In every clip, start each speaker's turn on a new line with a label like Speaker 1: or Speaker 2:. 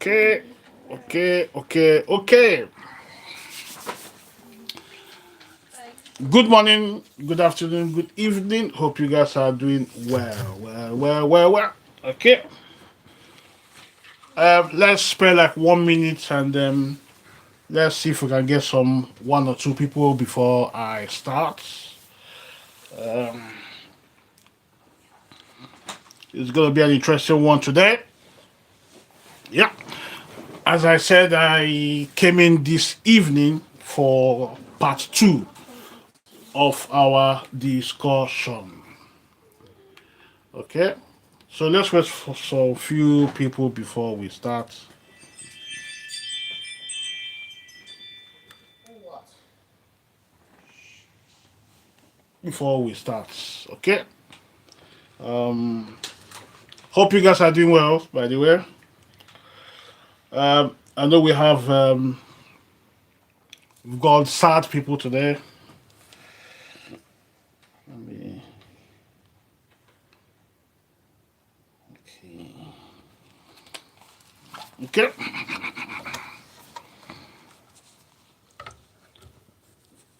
Speaker 1: Okay, okay. Good morning, good afternoon, good evening. Hope you guys are doing well. Okay. Let's spend like 1 minute and let's see if we can get some one or two people before I start. It's gonna be an interesting one today. Yeah. As I said, I came in this evening for part two of our discussion. Okay, so let's wait for some few people before we start. Before we start, okay. Hope you guys are doing well. By the way, I know we've got sad people today. Let me. Okay.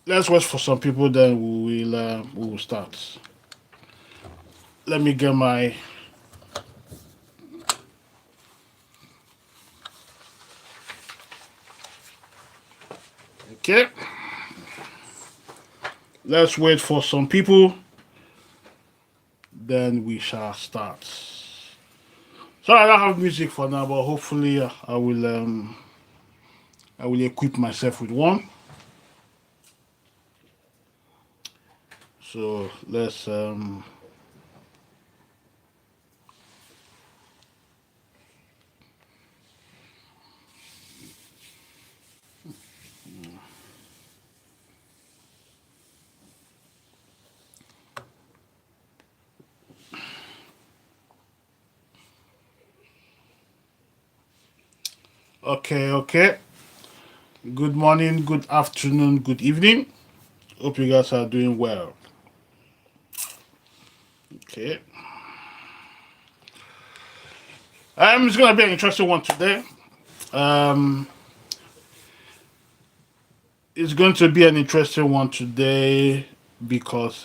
Speaker 1: Let's wait for some people, then we will start. Let me get my. Okay. Let's wait for some people, then we shall start. So I don't have music for now, but hopefully I will equip myself with one. So let's okay. Good morning, good afternoon, good evening. Hope you guys are doing well. Okay. It's gonna be an interesting one today. Um it's going to be an interesting one today because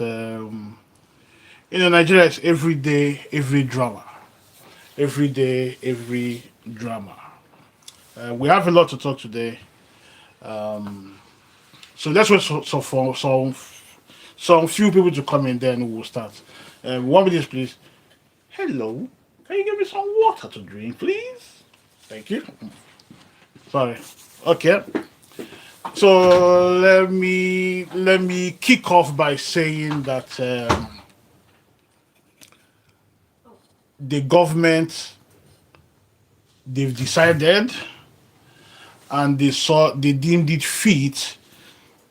Speaker 1: Nigeria is every day, every drama. Every day, every drama. We have a lot to talk today. So let's wait for some few people to come in, then we'll start. 1 minute, please. Hello, can you give me some water to drink, please? Thank you. Sorry. Okay. So let me kick off by saying that the government, they've decided and they deemed it fit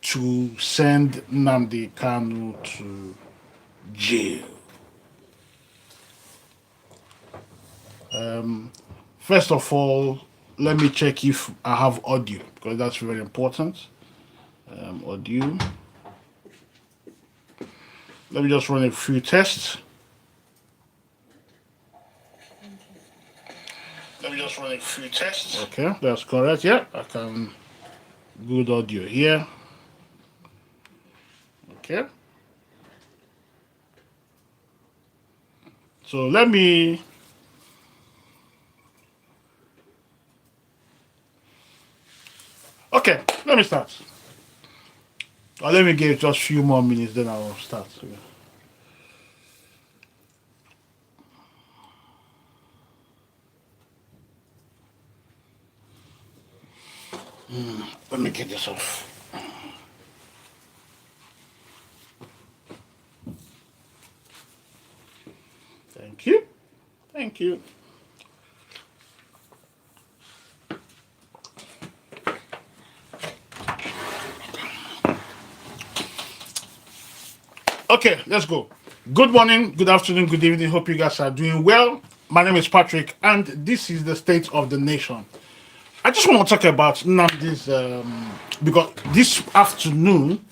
Speaker 1: to send Nnamdi Kanu to jail. First of all, let me check if I have audio because that's very important. Audio. Let me just run a few tests. Okay, that's correct. Yeah, I can. Good audio here. Okay. So let me. Okay, let me start. Or let me give just a few more minutes, then I'll start. Let me get this off. Thank you. Thank you. Okay, let's go. Good morning, good afternoon, good evening. Hope you guys are doing well. My name is Patrick, and this is the state of the nation. I just want to talk about Nnamdi's because this afternoon,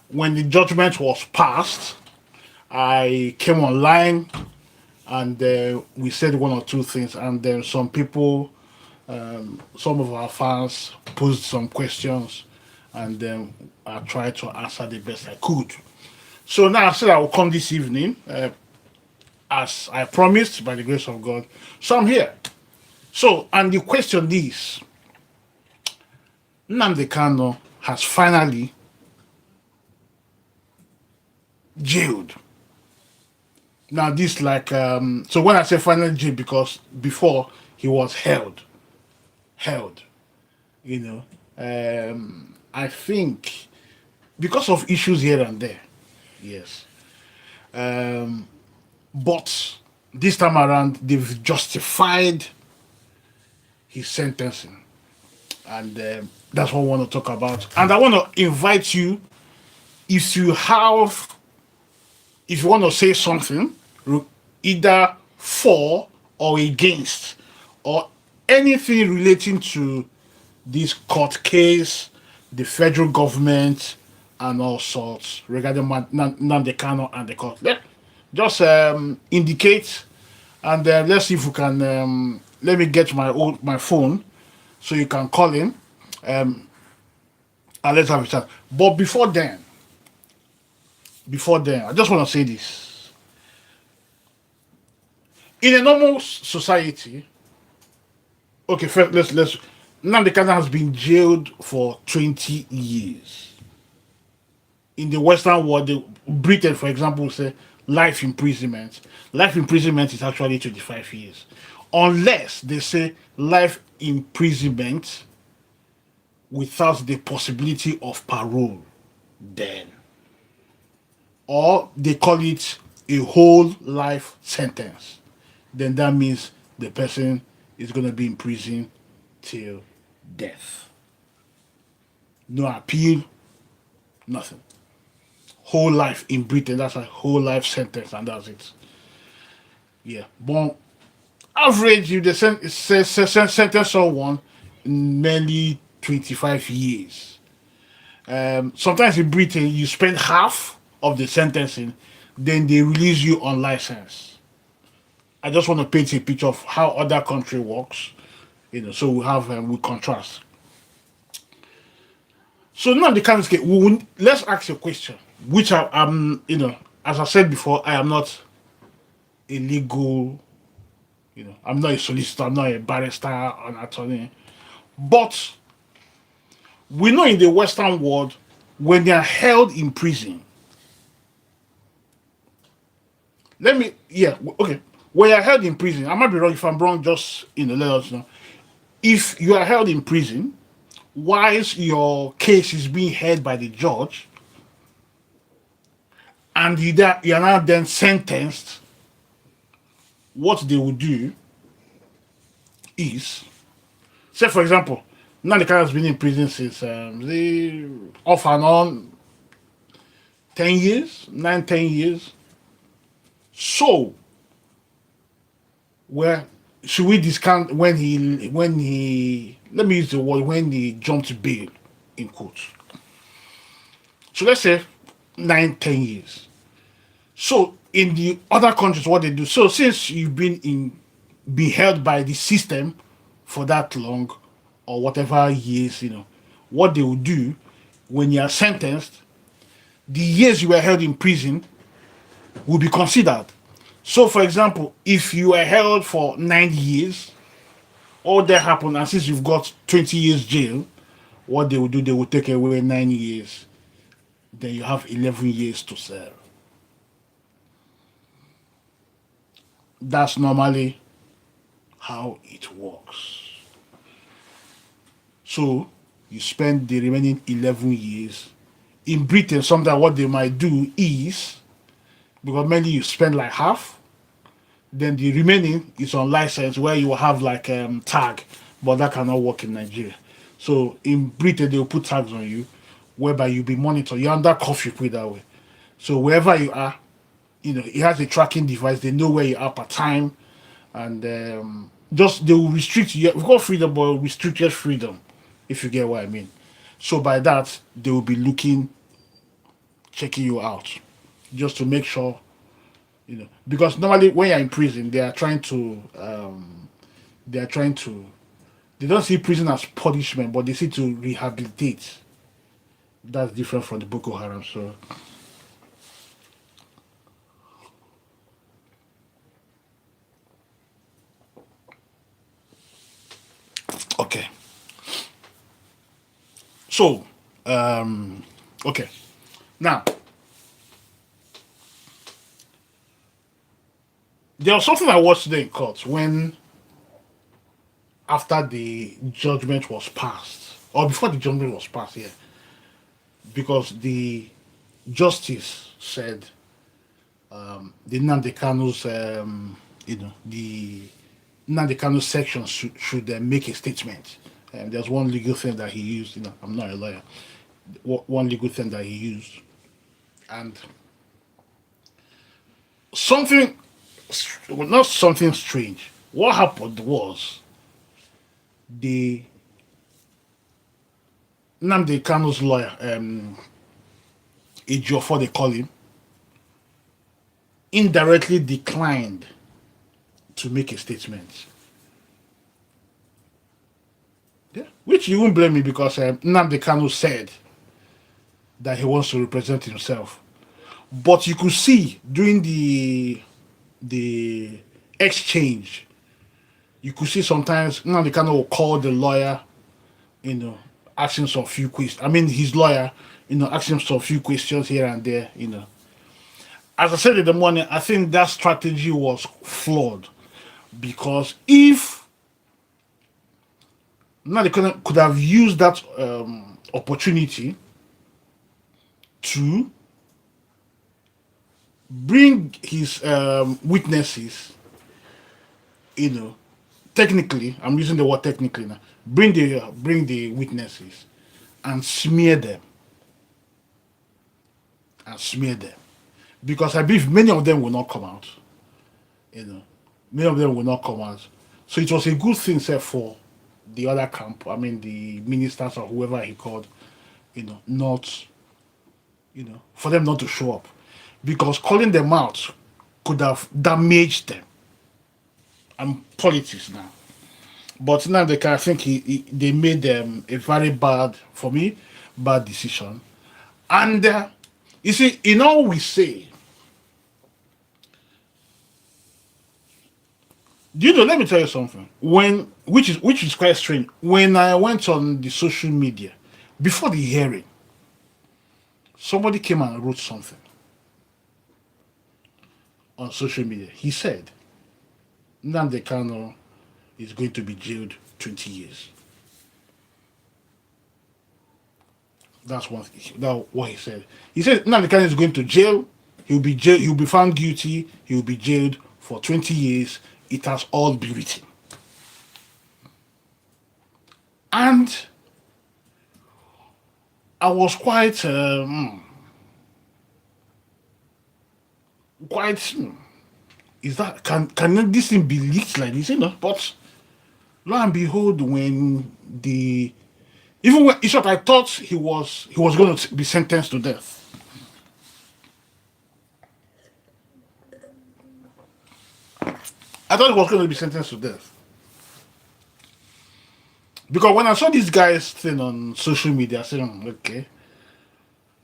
Speaker 1: when the judgment was passed, I came online and we said one or two things, and then some people Some of our fans posed some questions, and then I tried to answer the best I could. So now I said I will come this evening, as I promised by the grace of God. So I'm here. So, and the question is, Nnamdi Kanu has finally jailed. Now this like so when I say finally jailed, because before he was held, you know. I think because of issues here and there, yes. But this time around, they've justified his sentencing, and that's what I want to talk about. And I want to invite you, if you have, if you want to say something, either for or against, or anything relating to this court case, the federal government, and all sorts regarding Nnamdi Kanu and the court. Just indicate, and let's see if we can. Let me get my phone, so you can call him, and let's have a chat. But before then, I just want to say this: in a normal society, okay, first let's. Nnamdi Kanu has been jailed for 20 years. In the Western world, Britain, for example, say life imprisonment. Life imprisonment is actually 25 years. Unless they say life imprisonment without the possibility of parole, then. Or they call it a whole life sentence. Then that means the person is going to be in prison till death. No appeal, nothing. Whole life in Britain, that's a whole life sentence, and that's it. Yeah. But average, if they sentence someone nearly 25 years. Sometimes in Britain, you spend half of the sentencing, then they release you on license. I just want to paint a picture of how other country works, so we have we contrast. So now the kind of let's ask a question, which I'm, as I said before, I am not a legal, I'm not a solicitor, I'm not a barrister, an attorney, but we know in the Western world, when they are held in prison, okay, when you are held in prison, I might be wrong. If I'm wrong, just let us know. If you are held in prison, whilst your case is being heard by the judge, and you are now then sentenced, what they will do is, say for example, Nnamdi Kanu has been in prison since off and on 10 years, 9-10 years. So, where should we discount when he let me use the word, when he jumped bail in court? So let's say 9-10 years. So in the other countries, what they do, so since you've been held by the system for that long, or whatever years, what they will do when you are sentenced, the years you were held in prison will be considered. So, for example, if you were held for 9 years, all that happened, and since you've got 20 years jail, what they will do, they will take away 9 years. Then you have 11 years to serve. That's normally how it works. So, you spend the remaining 11 years. In Britain, sometimes what they might do is, because mainly you spend like half, then the remaining is on license, where you will have like tag, but that cannot work in Nigeria. So in Britain, they will put tags on you, whereby you'll be monitored. You're under curfew, put it that way. So wherever you are, it has a tracking device. They know where you are per time, and just they will restrict you. We've got freedom, but restrict your freedom, if you get what I mean. So by that, they will be checking you out, just to make sure, because normally when you're in prison, they are trying to They don't see prison as punishment, but they see to rehabilitate. That's different from the Boko Haram. So, okay. So, okay. Now, there was something I watched today in court when, after the judgment was passed, or before the judgment was passed, yeah, because the justice said the Nnamdi Kanu's, the Nnamdi Kanu section should make a statement. And there's one legal thing that he used. I'm not a lawyer. One legal thing that he used, and something, well, not something strange. What happened was the Nnamdi Kanu's lawyer, Ejiofor they call him, indirectly declined to make a statement. Yeah. Which you won't blame me because Nnamdi Kanu said that he wants to represent himself. But you could see during the exchange, you could see sometimes Nnamdi Kanu will call the lawyer, asking some few questions. I mean, his lawyer, asking some few questions here and there. As I said in the morning, I think that strategy was flawed because if Nnamdi Kanu could have used that opportunity to bring his witnesses, technically, I'm using the word technically now, bring the witnesses and smear them. Because I believe many of them will not come out. Many of them will not come out. So it was a good thing, sir, for the other camp, I mean the ministers or whoever he called, not, for them not to show up. Because calling them out could have damaged them. I'm politics now. But now I think they made them a very bad, for me, bad decision. And you see, in all we say, let me tell you something. Which is quite strange. When I went on the social media before the hearing, somebody came and wrote something on social media. He said Nnamdi Kanu is going to be jailed 20 years. That's what he said. He said Nnamdi Kanu is going to jail. He'll be found guilty. He'll be jailed for 20 years. It has all been written. And I was quite is that can this thing be leaked like this, But lo and behold, when in short, I thought he was going to be sentenced to death. I thought he was going to be sentenced to death. Because when I saw this guy's thing on social media, I said, okay.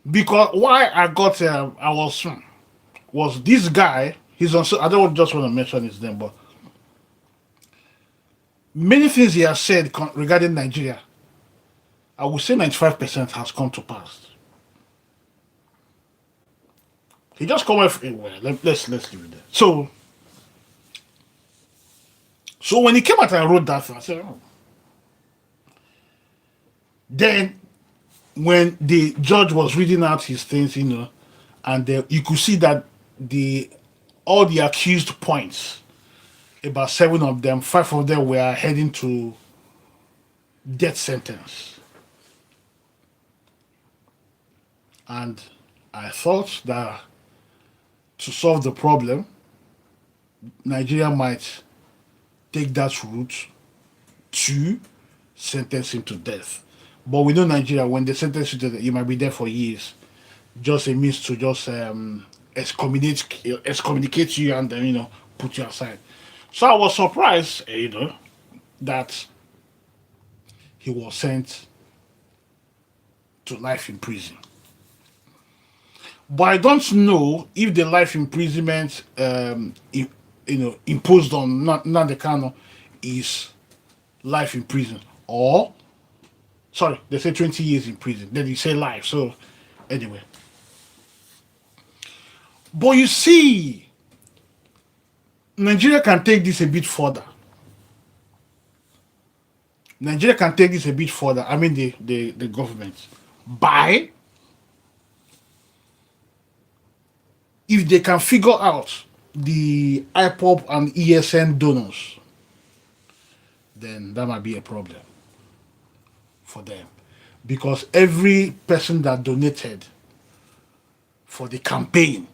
Speaker 1: Because why I got I was this guy. He's on. I don't just want to mention his name, but many things he has said regarding Nigeria, I would say 95% has come to pass. He just come with let's leave it there. So when he came out and wrote that thing, I said, oh. Then when the judge was reading out his things, and you could see that all the accused points, about 7 of them, 5 of them were heading to death sentence. And I thought that to solve the problem, Nigeria might take that route to sentence him to death. But we know Nigeria, when they sentence you to death, you might be there for years. Just a means to just excommunicate you and then, put you aside. So I was surprised, that he was sent to life in prison. But I don't know if the life imprisonment, imposed on Nnamdi Kanu is life in prison, or sorry, they say 20 years in prison. Then you say life. So anyway, but you see, Nigeria can take this a bit further. Nigeria can take this a bit further. I mean, the government, by if they can figure out the IPOP and ESN donors, then that might be a problem for them. Because every person that donated for the campaign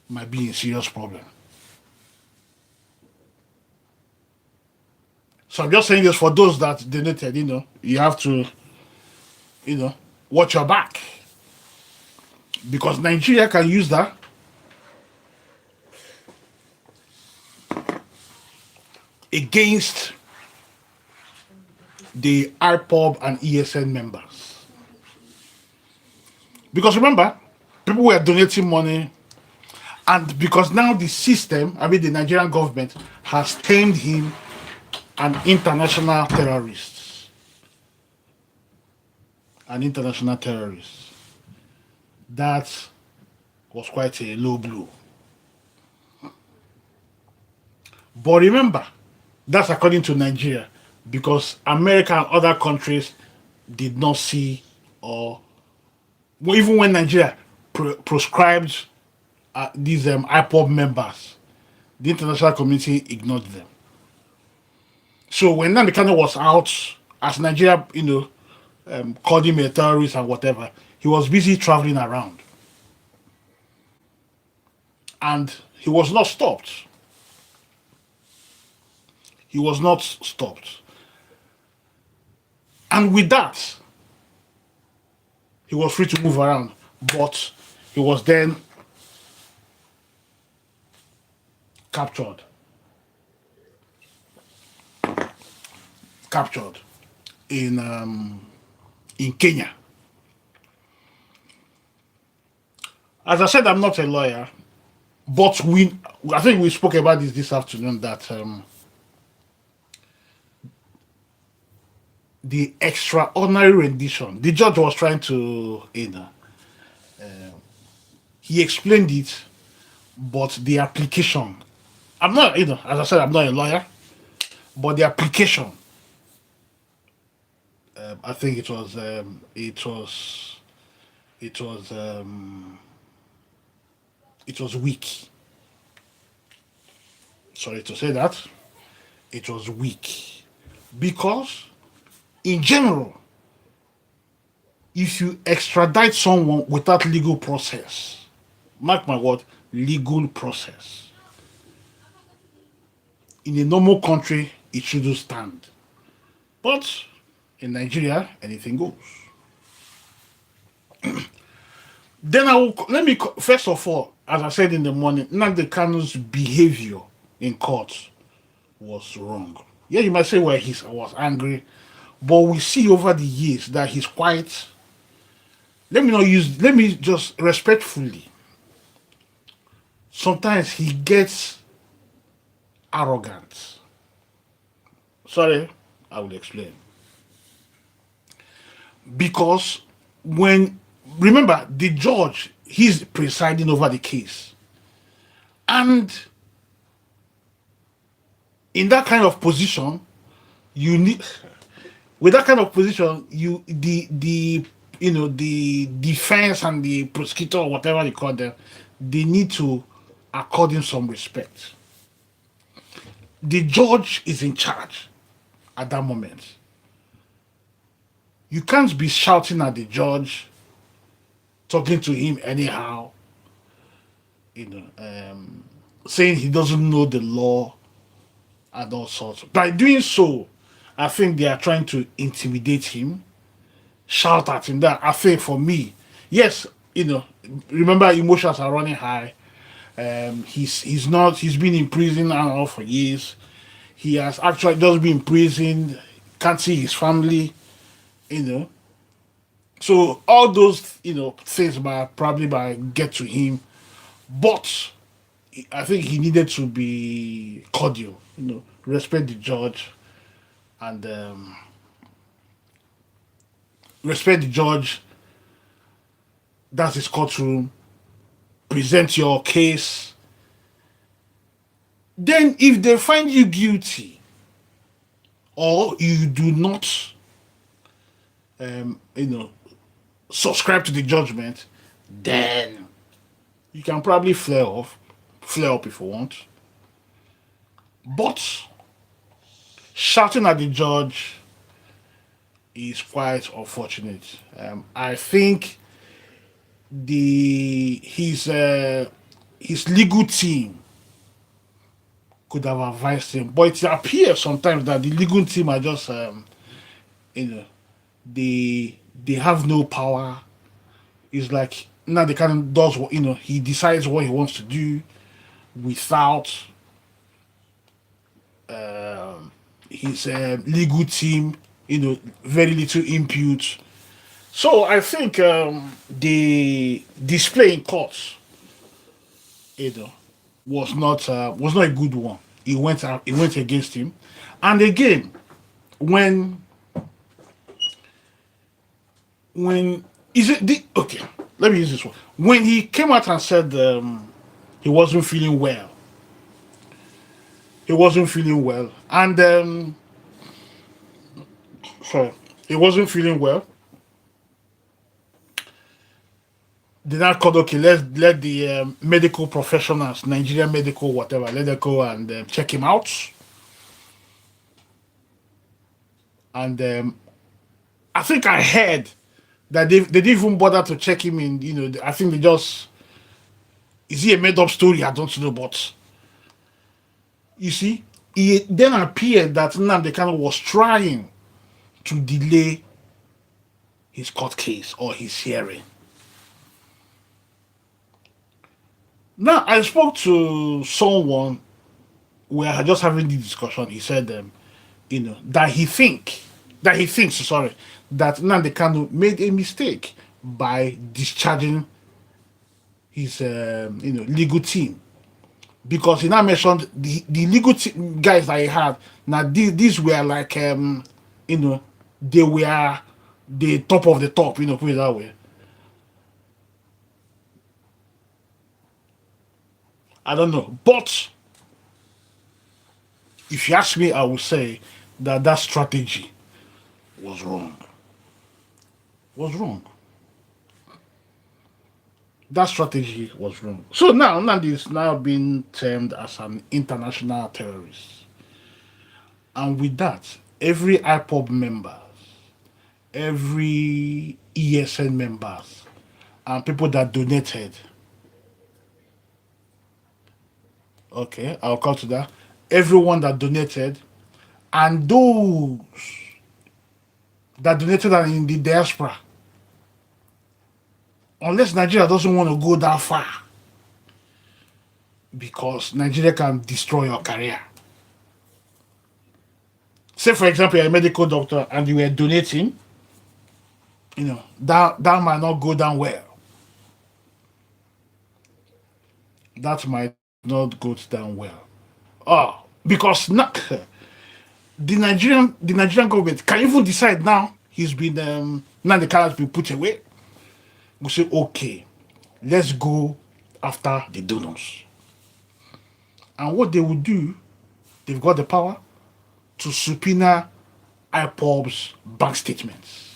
Speaker 1: might be in serious problem. So I'm just saying this for those that donated, you have to, watch your back. Because Nigeria can use that against the IPOB and ESN members. Because remember, people were donating money, and because now the system, I mean the Nigerian government, has termed him an international terrorist. An international terrorist. That was quite a low blow. But remember, that's according to Nigeria, because America and other countries did not see, or even when Nigeria proscribed these IPOB members, the international community ignored them. So when Nnamdi Kanu was out, as Nigeria, called him a terrorist and whatever, he was busy traveling around. And he was not stopped. He was not stopped. And with that, he was free to move around. But he was then captured. In Kenya. As I said, I'm not a lawyer, but I think we spoke about this afternoon, that the extraordinary rendition, the judge was trying to, he explained it, but the application, I'm not, as I said, I'm not a lawyer, but the application, I think it was weak. Sorry to say that. It was weak. Because, in general, if you extradite someone without legal process, mark my word, legal process, in a normal country, it shouldn't stand. But in Nigeria, anything goes. Then first of all, as I said in the morning, Nnamdi Kanu's behavior in court was wrong. Yeah, you might say, well, I was angry, but we see over the years that he's quite, let me just respectfully, sometimes he gets arrogant. Sorry, I will explain. Because remember, the judge, he's presiding over the case. And in that kind of position, the defense and the prosecutor, or whatever you call them, they need to accord him some respect. The judge is in charge at that moment. You can't be shouting at the judge, talking to him anyhow, saying he doesn't know the law and all sorts. By doing so, I think they are trying to intimidate him, shout at him. That I think, for me, yes, remember, emotions are running high. He's been in prison, I don't know, for years. He has actually just been imprisoned. can't see his family, you know. So all those, things might probably might get to him, but I think he needed to be cordial, respect the judge and respect the judge. That's his courtroom. Present your case. Then, if they find you guilty or you do not, um, you know, subscribe to the judgment, then you can probably flare up if you want. But shouting at the judge is quite unfortunate. I think the his legal team could have advised him, but it appears sometimes that the legal team are just you know they have no power. It's like now they kind of does what he decides what he wants to do without his legal team, very little input. So I think the display in court, you know, was not a good one. It went against him, and again, when when is it the okay? Let me use this one. When he came out and said he wasn't feeling well, he wasn't feeling well, and sorry, he wasn't feeling well. They now called, okay, let the medical professionals, Nigerian medical whatever, let them go and check him out. And I think I heard that they didn't even bother to check him in. I think they just, is he a made up story? I don't know, but you see, it then appeared that Nnamdi Kanu was trying to delay his court case or his hearing. Now, I spoke to someone where I just having the discussion. He said, that he thinks, sorry, that Nnamdi Kanu made a mistake by discharging his, legal team, because he now mentioned the legal guys that he had. Now, these were like, they were the top of the top, put it that way. I don't know, but if you ask me, I would say that strategy was wrong. Was wrong. That strategy was wrong. So now Nnamdi is now being termed as an international terrorist, and with that, every IPOB member, every ESN members, and people that donated. Okay, I'll come to that. Everyone that donated, and those that donated are in the diaspora. Unless Nigeria doesn't want to go that far, because Nigeria can destroy your career. Say, for example, you're a medical doctor and you were donating, that might not go down well. That might not go down well. Oh, because not, the Nigerian government can even decide now he's been now the car has been put away. We say, okay, let's go after the donors. And what they will do, they've got the power to subpoena IPOB's bank statements.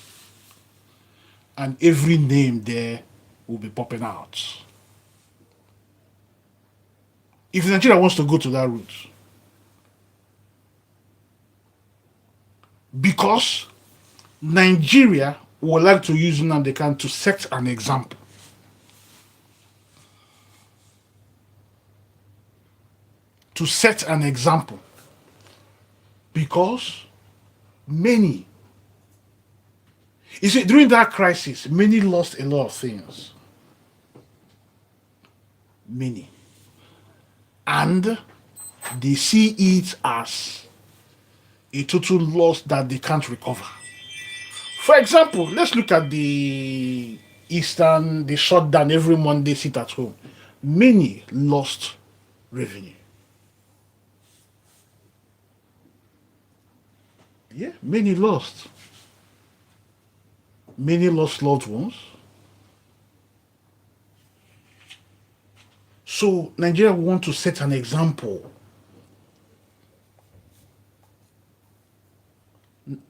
Speaker 1: And every name there will be popping out. If Nigeria wants to go to that route, because Nigeria would like to use Nnamdi Kanu to set an example. To set an example. Because many, you see, during that crisis, many lost a lot of things. Many. And they see it as a total loss that they can't recover. For example, let's look at the Eastern, the shutdown every Monday, sit at home. Many lost revenue. Yeah, many lost. Many lost loved ones. So Nigeria want to set an example.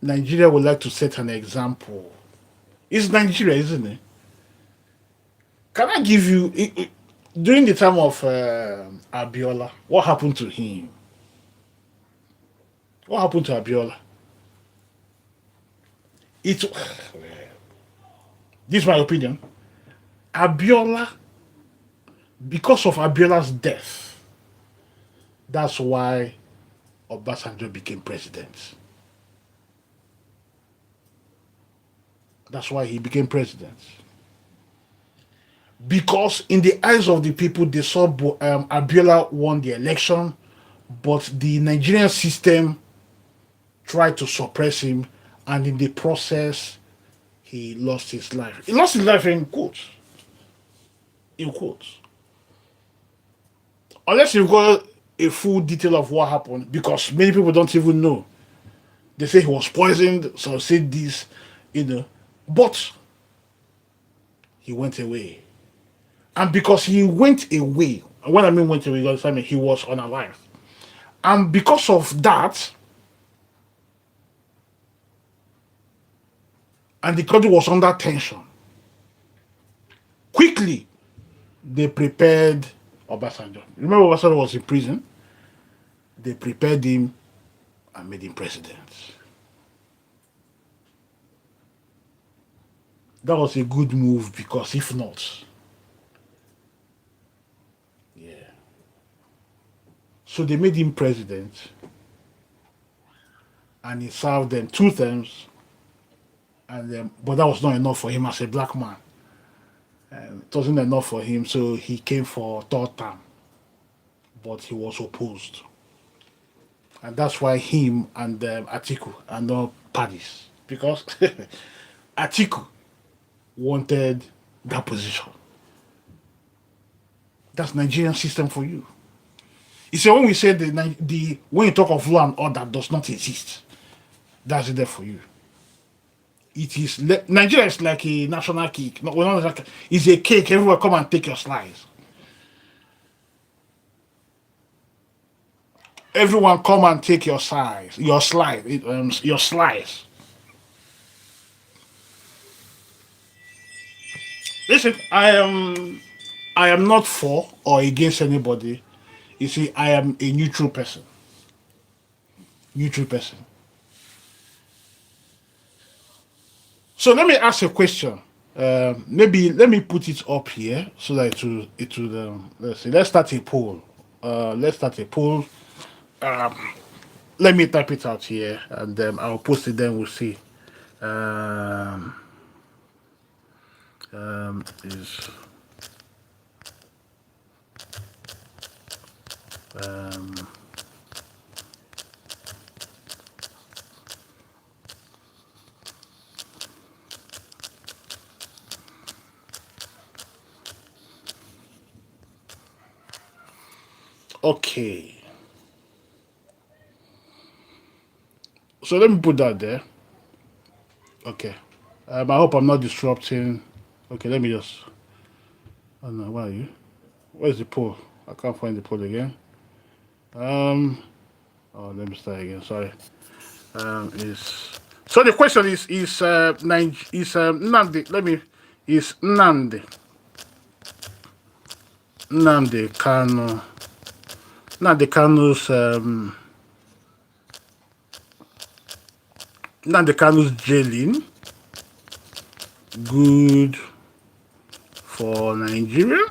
Speaker 1: Nigeria would like to set an example. It's Nigeria, isn't it? Can I give you during the time of Abiola? What happened to him? What happened to Abiola? It. This is my opinion. Abiola, because of Abiola's death, that's why Obasanjo became president. That's why he became president. Because in the eyes of the people, they saw Abiola won the election, but the Nigerian system tried to suppress him, and in the process, he lost his life. He lost his life in quotes. In quotes. Unless you've got a full detail of what happened, because many people don't even know. They say he was poisoned, some say this, But he went away. And because he went away, when I mean went away, I mean he was unalive. And because of that, and the country was under tension, quickly they prepared Obasanjo. Remember, Obasanjo was in prison? They prepared him and made him president. That was a good move, because if not, yeah. So they made him president, and he served them 2 terms, and but that was not enough for him as a black man. It wasn't enough for him, so he came for 3rd term, but he was opposed. And that's why him and Atiku are not parties, because Atiku wanted that position. That's Nigerian system for you. You see, when we say when you talk of law and order does not exist, that's it there for you. It is Nigeria is like a national cake. No, not like it's a cake. Everyone come and take your slice. Everyone come and take your slice. Your slice. Listen, I am not for or against anybody. You see, I am a neutral person. Neutral person. So let me ask a question. Maybe let me put it up here so that it will let's see. Let's start a poll. Let's start a poll. Let me type it out here, and I'll post it. Then we'll see. Is okay. So let me put that there. Okay. I hope I'm not disrupting. Okay, let me just. Oh no, where are you? Where's the poll? I can't find the poll again. Oh, let me start again. Sorry. Is so the question is Nnamdi? Is Nnamdi Kanu Nnamdi Kanu's Nnamdi Kanu's jailing good for Nigeria?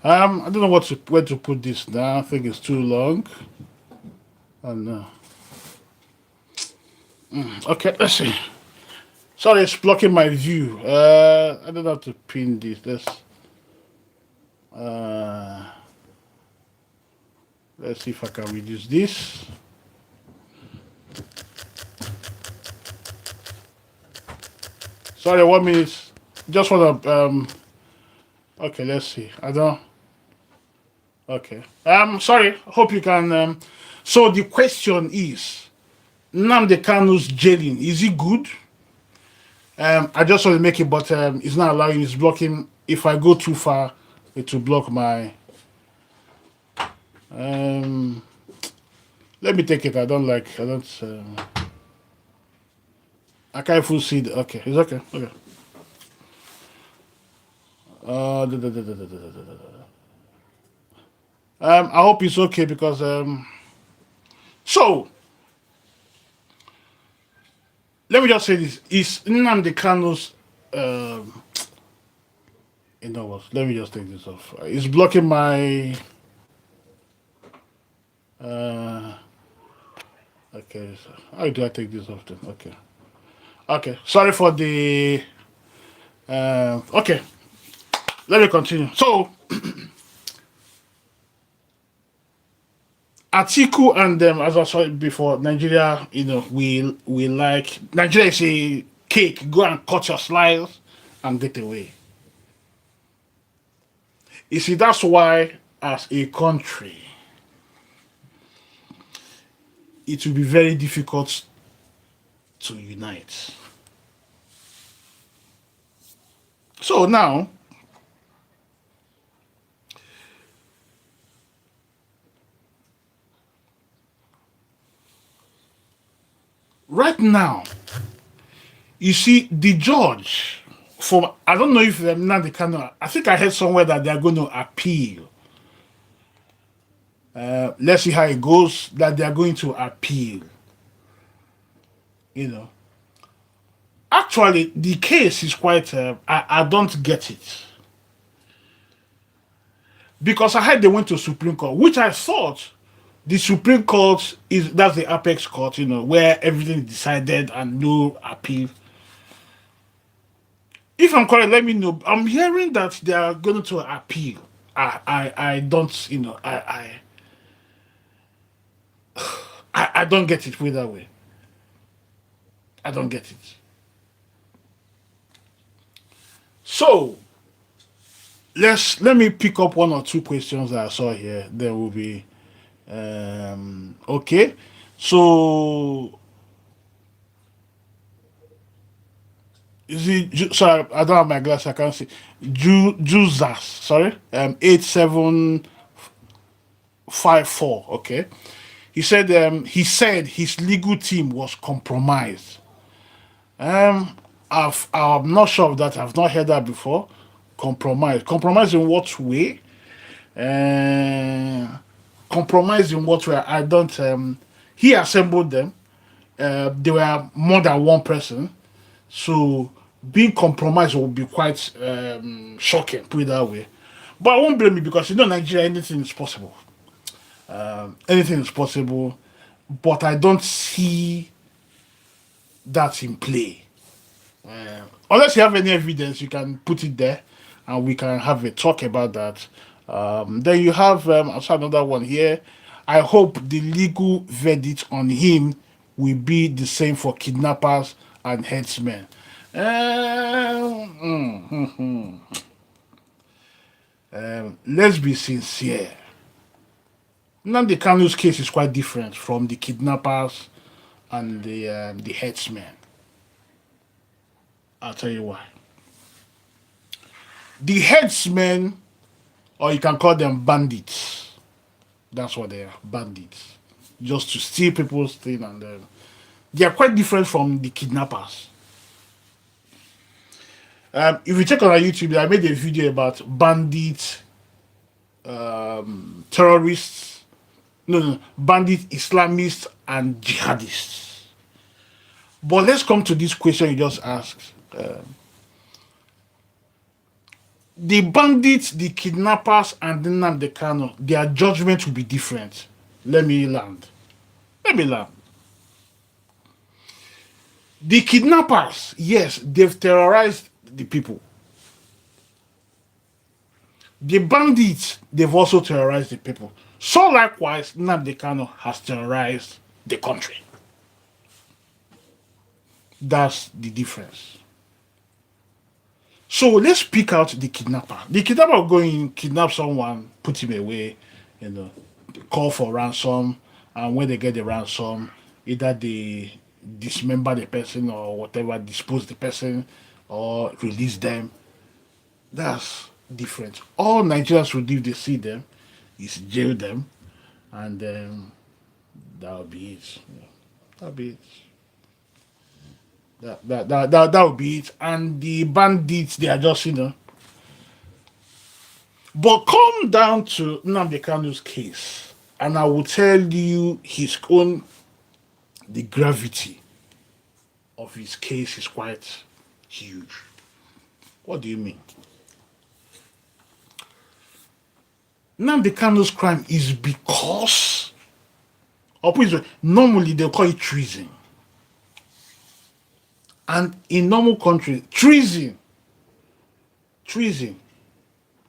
Speaker 1: I don't know where to put this now. I think it's too long. Oh no. Okay, let's see. Sorry, it's blocking my view. I don't know how to pin this. Uh, let's see if I can reduce this. Sorry, 1 minute. Just want to Okay, let's see. I don't. Okay. Sorry. Hope you can. So the question is, Nnamdi Kanu's jailing, is it good? I just want to make it, but it's not allowing. It's blocking. If I go too far, it will block my. Um, Let me take it. I don't like. I don't. I can't full see. Okay, it's okay. Okay. I hope it's okay because so let me just say this: is Nnamdi Kanu's you know what? Let me just take this off. It's blocking my uh okay. So how do I take this off then? Okay. Okay. Sorry for the okay. Let me continue. So Atiku and them, as I said before, Nigeria, we like Nigeria is a cake. Go and cut your slice and get away. You see, that's why, as a country, it will be very difficult to unite. So now, right now, you see, the judge, for I don't know if Nnamdi Kanu, I think I heard somewhere that they are going to appeal. Let's see how it goes. That they are going to appeal. You know, actually, the case is quite. I don't get it because I heard they went to Supreme Court, which I thought the Supreme Court is that's the apex court. Where everything is decided and no appeal. If I'm correct, let me know. I'm hearing that they are going to appeal. I don't, I don't get it way that way. I don't get it. So let me pick up one or two questions that I saw here. There will be okay. So is it sorry, I don't have my glass, I can't see. Juzas, sorry. 8754, okay. He said his legal team was compromised. I'm not sure of that. I've not heard that before. Compromise in what way? Uh, Compromise in what way? I don't. He assembled them. They were more than one person, so being compromised will be quite shocking. Put it that way. But I won't blame you because Nigeria, anything is possible. Anything is possible, but I don't see that in play. Unless you have any evidence, you can put it there, and we can have a talk about that. Then you have also another one here. I hope the legal verdict on him will be the same for kidnappers and headsmen. Let's be sincere. Nnamdi Kanu's case is quite different from the kidnappers and the headsmen. I'll tell you why. The headsmen, or you can call them bandits. That's what they are, bandits. Just to steal people's things, and they are quite different from the kidnappers. If you check on our YouTube, I made a video about bandit terrorists, no, bandit Islamists and jihadists. But let's come to this question you just asked. The bandits, the kidnappers, and the Nnamdi Kanu, their judgment will be different. Let me land. The kidnappers, yes, they've terrorized the people. The bandits, they've also terrorized the people. So likewise, Nnamdi Kanu has terrorized the country. That's the difference. So let's pick out the kidnapper. The kidnapper will go in, kidnap someone, put him away, you know, call for ransom, and when they get the ransom, either they dismember the person or whatever, dispose the person or release them. That's different. All Nigerians will do if they see them is jail them, and that'll be it. Yeah, that'll be it. That would be it. And the bandits, they are just, But come down to Nnamdi Kanu's case, and I will tell you the gravity of his case is quite huge. What do you mean? Nnamdi Kanu's crime is because, normally they call it treason. And in normal countries, treason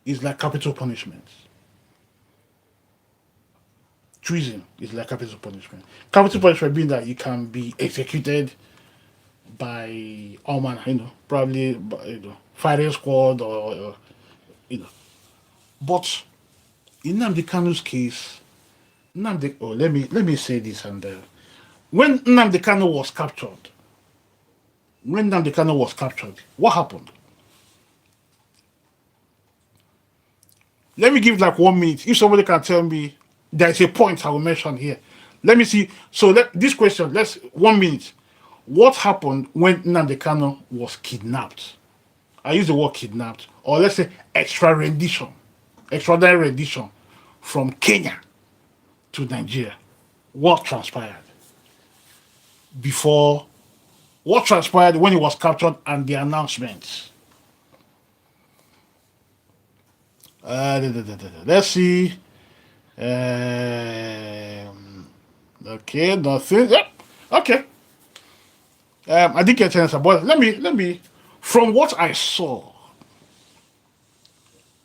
Speaker 1: is like capital punishment. Treason is like capital punishment. Capital punishment being that you can be executed by all man, probably firing squad or But in Nnamdi Kanu's case, let me say this when Nnamdi Kanu was captured, what happened? Let me give like 1 minute. If somebody can tell me, there's a point I will mention here. Let me see. So this question, let's 1 minute. What happened when Nnamdi Kanu was kidnapped? I use the word kidnapped, or let's say extraordinary rendition from Kenya to Nigeria. What transpired when he was captured and the announcements? Let's see. Okay, nothing. Yep. Okay. I didn't get an answer, but let me. From what I saw,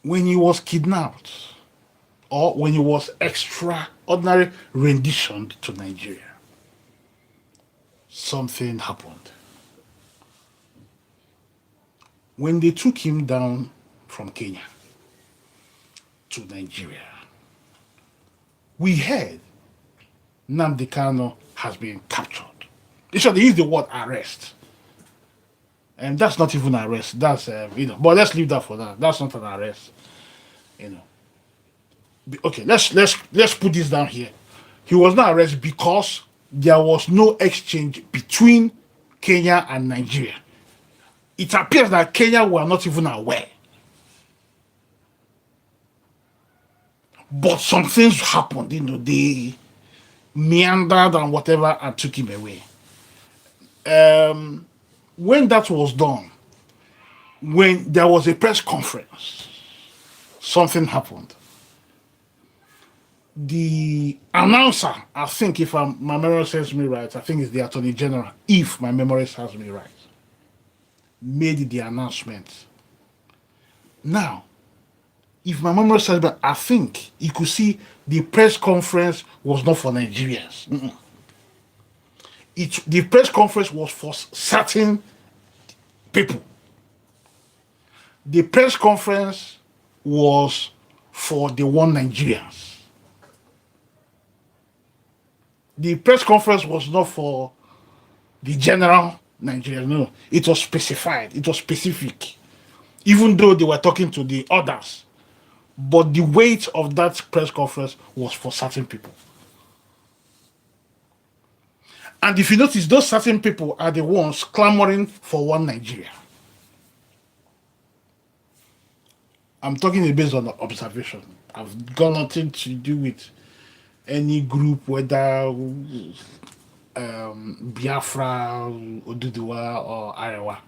Speaker 1: when he was kidnapped, or when he was extraordinary renditioned to Nigeria, something happened. When they took him down from Kenya to Nigeria, we heard Nnamdi Kanu has been captured. They should use the word arrest. And that's not even an arrest. That's, but let's leave that for now. That's not an arrest. Okay, let's put this down here. He was not arrested because there was no exchange between Kenya and Nigeria. It appears that Kenya were not even aware. But some things happened, they meandered and whatever and took him away. When that was done, when there was a press conference, something happened. The announcer, I think, if my memory serves me right, I think it's the Attorney General, if my memory serves me right, made the announcement. Now, if my memory serves me, I think you could see the press conference was not for Nigerians. The press conference was for certain people. The press conference was for the one Nigerians. The press conference was not for the general Nigerians. No, it was specified. It was specific. Even though they were talking to the others. But the weight of that press conference was for certain people. And if you notice, those certain people are the ones clamoring for one Nigeria. I'm talking based on observation. I've got nothing to do with any group, whether Biafra, Oduduwa, or Arewa.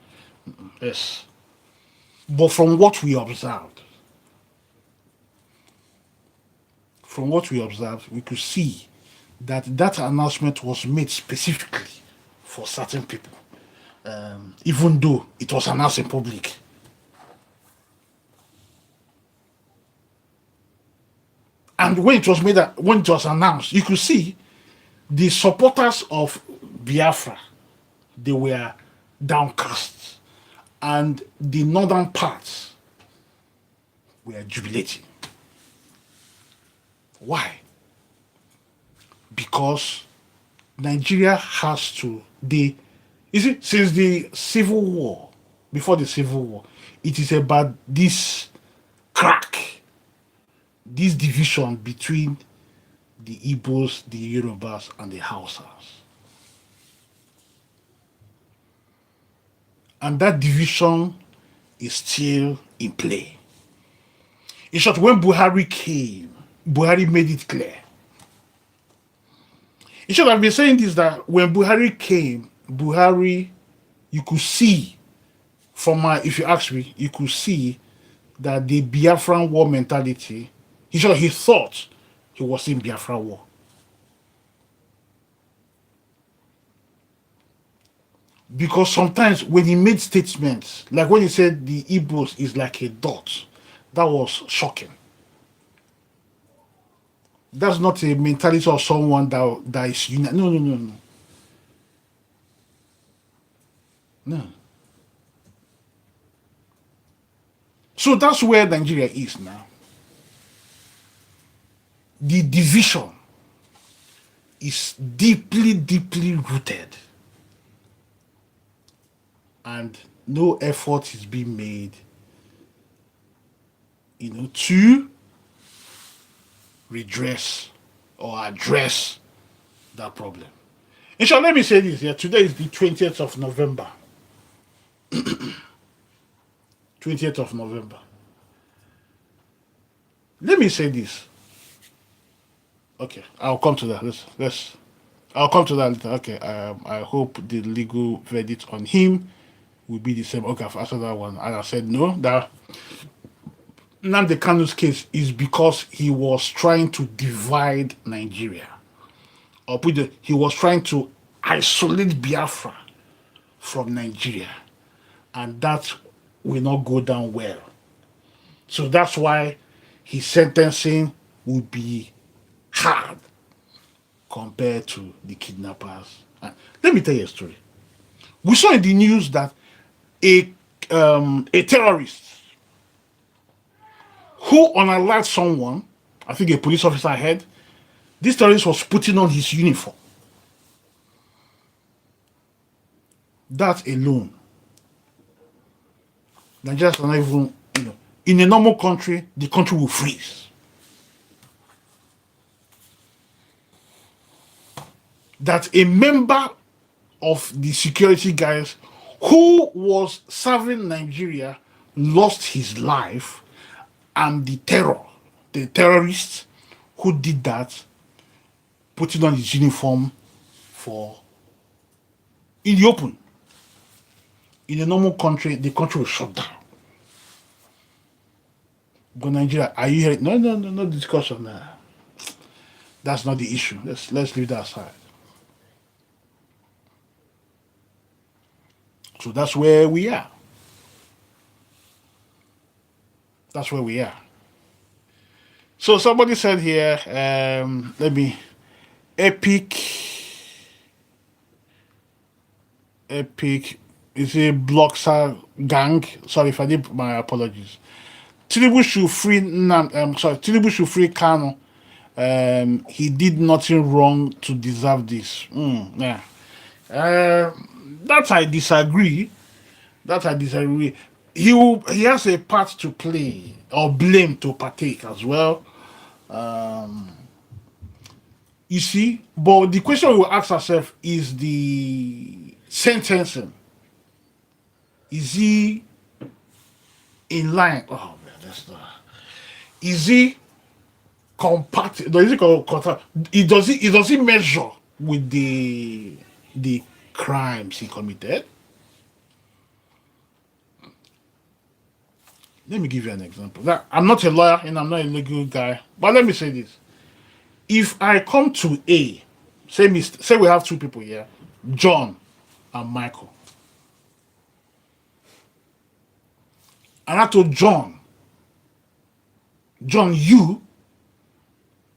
Speaker 1: Yes. But from what we observed, we could see that announcement was made specifically for certain people. even though it was announced in public. And when it was announced, you could see the supporters of Biafra, they were downcast, and the northern parts were jubilating. Why? Because Nigeria has to, since the Civil War, before the Civil War, it is about this crack, this division between the Igbos, the Yorubas, and the Hausas. And that division is still in play. In short, when Buhari came, Buhari made it clear. In short, I've been saying this, that when Buhari came, you could see, if you ask me, you could see that the Biafran war mentality, he thought he was in Biafra war. Because sometimes when he made statements, like when he said the Igbos is like a dot, that was shocking. That's not a mentality of someone that is united. No. No. So that's where Nigeria is now. The division is deeply, deeply rooted. And no effort is being made, to redress or address that problem. And so let me say this here. Today is the 20th of November. 20th of November. Let me say this. Okay, I'll come to that. I'll come to that later. Okay, I hope the legal verdict on him will be the same. Okay, after that one, and I said no. That Nnamdi Kanu's case is because he was trying to divide Nigeria, or he was trying to isolate Biafra from Nigeria, and that will not go down well. So that's why his sentencing will be hard compared to the kidnappers. And let me tell you a story. We saw in the news that a terrorist who unalived someone, I think a police officer heard, this terrorist was putting on his uniform. That alone, Nigerians are not even, in a normal country, the country will freeze. That a member of the security guys who was serving Nigeria lost his life, and the terrorists who did that, putting on his uniform in the open. In a normal country, the country will shut down. But Nigeria, are you hearing? No discussion there. That's not the issue. Let's leave that aside. So that's where we are. That's where we are. So somebody said here, epic is a Bloxer gang. Sorry if I did, my apologies. Tinubu should free Tinubu should free Kanu. He did nothing wrong to deserve this. Yeah. That I disagree. He has a part to play, or blame to partake as well. You see, but the question we will ask ourselves is the sentencing. Is he in line? Oh man, that's not. Is he compact? Does he measure with the crimes he committed? Let me give you an example. I'm not a lawyer and I'm not a legal guy, but let me say this. If I come to say we have two people here, John and Michael. And I told John,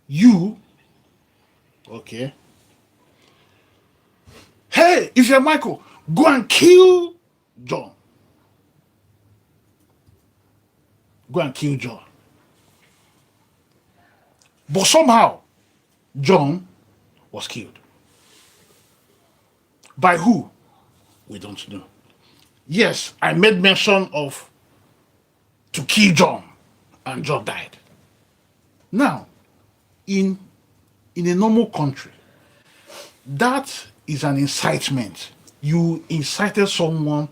Speaker 1: you, okay. Hey, if you're Michael, go and kill John. Go and kill John. But somehow, John was killed. By who? We don't know. Yes, I made mention of to kill John, and John died. Now, in a normal country, that is an incitement. You incited someone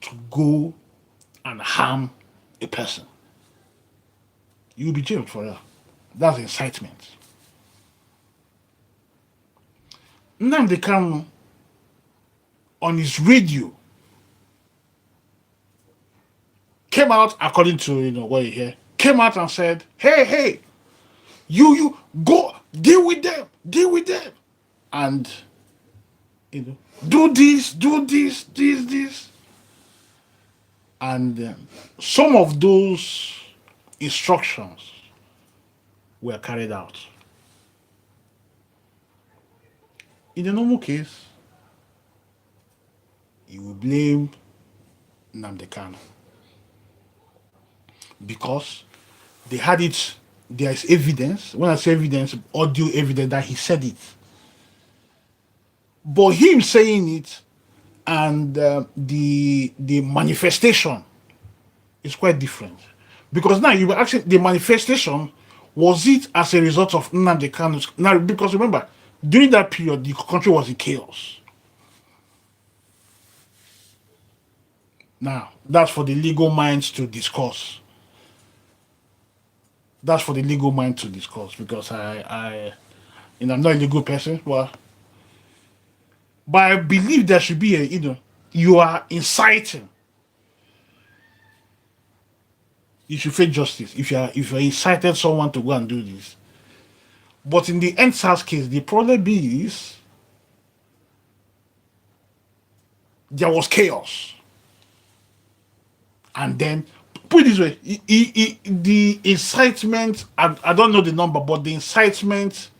Speaker 1: to go and harm a person. You'll be jailed for that. That's incitement. Nnamdi Kanu, on his radio, came out, according to what you hear, came out and said, hey, you go deal with them, and do this, and some of those instructions were carried out. In a normal case, you will blame Nnamdi Kanu because they had it. There is evidence. When I say evidence, audio evidence that he said it. But him saying it and the manifestation is quite different. Because now you were asking, the manifestation, was it as a result of Nnamdi Kanu's? Now, because remember, during that period, the country was in chaos. Now, that's for the legal minds to discuss. That's for the legal mind to discuss, because I'm not a legal person, but I believe there should be you are inciting. You should face justice if you incited someone to go and do this. But in the NSAS case, the problem is there was chaos. And then, put it this way, the incitement, I don't know the number, but the incitement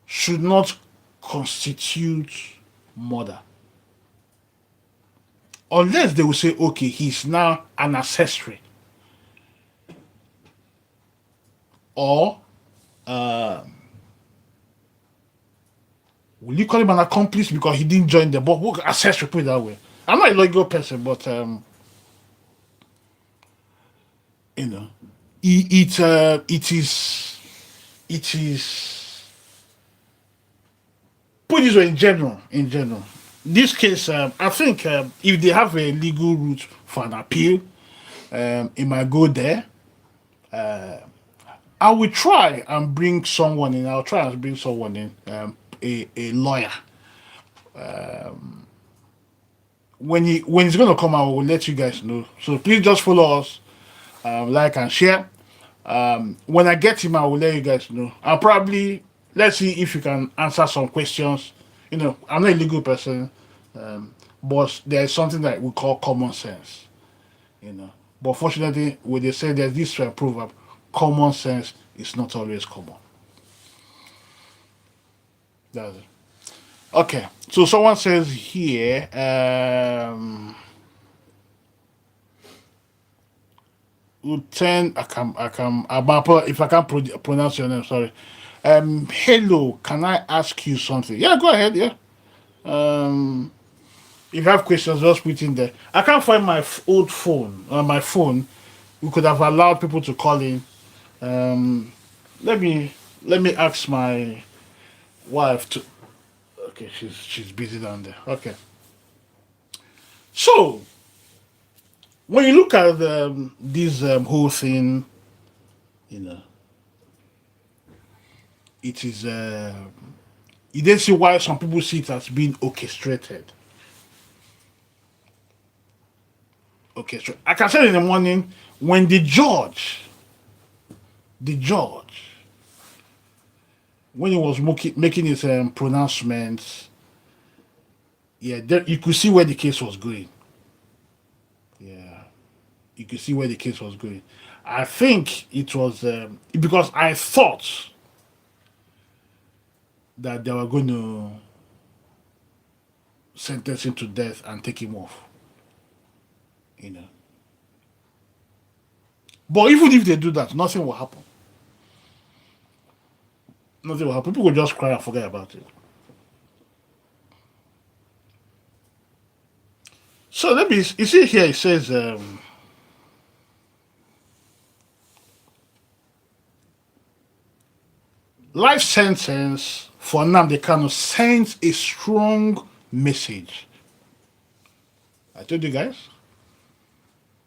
Speaker 1: should not constitute murder. Unless they will say, okay, he's now an accessory. Or, will you call him an accomplice because he didn't join the boat? We'll accessory, put it that way. I'm not a legal person, but, it is, put it this way, in general. This case, I think if they have a legal route for an appeal, it might go there. I will try and bring someone in. I'll try and bring someone in, a lawyer. When he's gonna come out, we'll let you guys know. So please just follow us, like and share. When I get him, I will let you guys know. I'll probably let's see if you can answer some questions. I'm not a legal person, but there is something that we call common sense. But fortunately, when they say there's this proverb, common sense is not always common. That's it. Okay, so someone says here, Uten, if I can't pronounce your name, sorry. Hello, can I ask you something? Yeah, go ahead, yeah. If you have questions, just put in there. I can't find my old phone. On my phone, we could have allowed people to call in. Let me ask my wife to. Okay, she's busy down there. Okay. So, when you look at this whole thing, it is. You didn't see why some people see it as being orchestrated. Okay, so like I said in the morning, when the judge, when he was making his pronouncements, yeah, you could see where the case was going. Yeah, you could see where the case was going. I think it was because I thought that they were going to sentence him to death and take him off. You know, but even if they do that, nothing will happen. Nothing will happen. People will just cry and forget about it. So let me. You see here, it says life sentence for Nnamdi Kanu sends a strong message. I told you guys.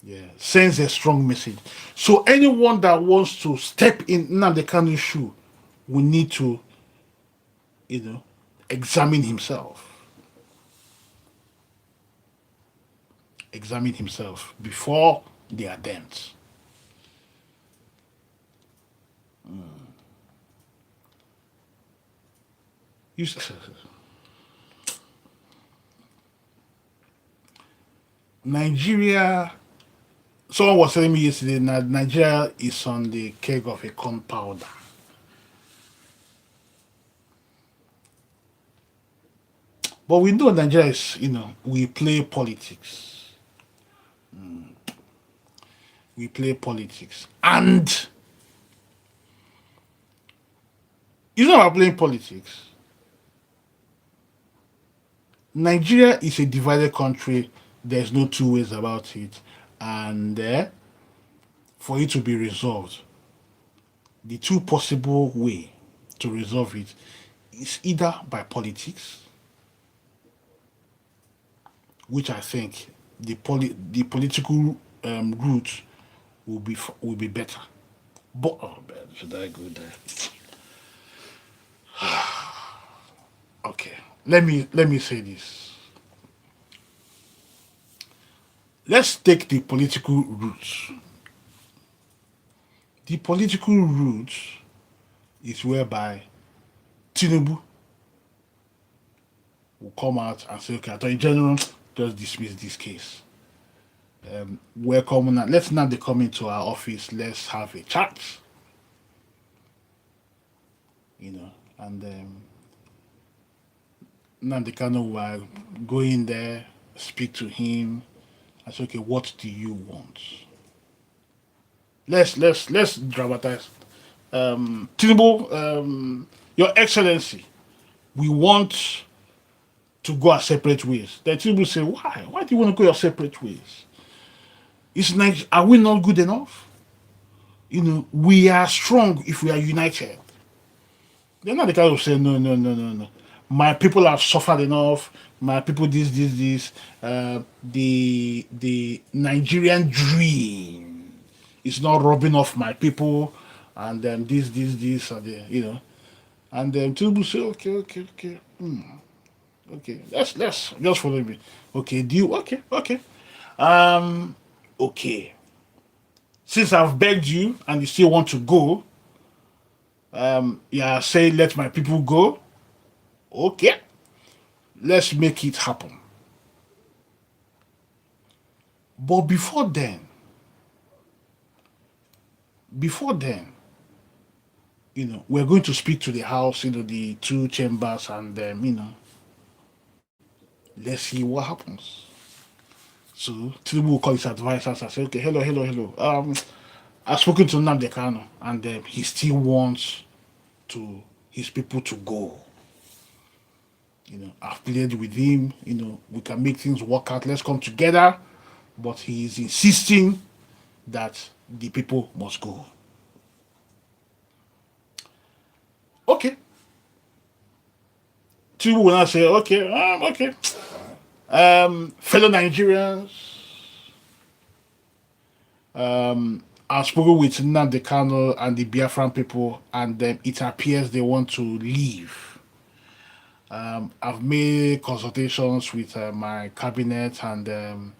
Speaker 1: Yeah, sends a strong message. So anyone that wants to step in Nnamdi Kanu's shoe will need to, you know, examine himself. Examine himself before they attempt. You, Nigeria. Someone was telling me yesterday that Nigeria is on the keg of a gunpowder. But we know Nigeria is, we play politics. We play politics. And it's not about playing politics. Nigeria is a divided country. There's no two ways about it. And for it to be resolved, the two possible way to resolve it is either by politics, which I think the political route will be better. But oh man, should I go there? Okay, let me say this. Let's take the political route. The political route is whereby Tinubu will come out and say, okay, Attorney General, just dismiss this case. Welcome. Let's now they come into our office. Let's have a chat. And Nnamdi Kanu will go in there, speak to him, and say, okay, what do you want? Let's dramatize. Tinubu, Your Excellency, we want to go our separate ways. Then Tinubu say, why? Why do you want to go your separate ways? It's like, are we not good enough? We are strong if we are united. They're not the kind of say, no. My people have suffered enough. My people, this. The Nigerian dream is not rubbing off my people, and then this, and and then Tinubu say, okay. Okay, let's just follow me. Okay, deal. Okay. Okay. Since I've begged you and you still want to go, say let my people go. Okay, let's make it happen. But before then, we're going to speak to the House, the two chambers, and let's see what happens. So Tinubu will call his advisors and say, okay, hello. I've spoken to Nnamdi Kanu, and he still wants his people to go. I've pleaded with him, we can make things work out, let's come together. But he is insisting that the people must go. Okay. Tinubu will now say, okay. Fellow Nigerians, I've spoken with Nnamdi Kanu and the Biafran people, and it appears they want to leave. I've made consultations with my cabinet, and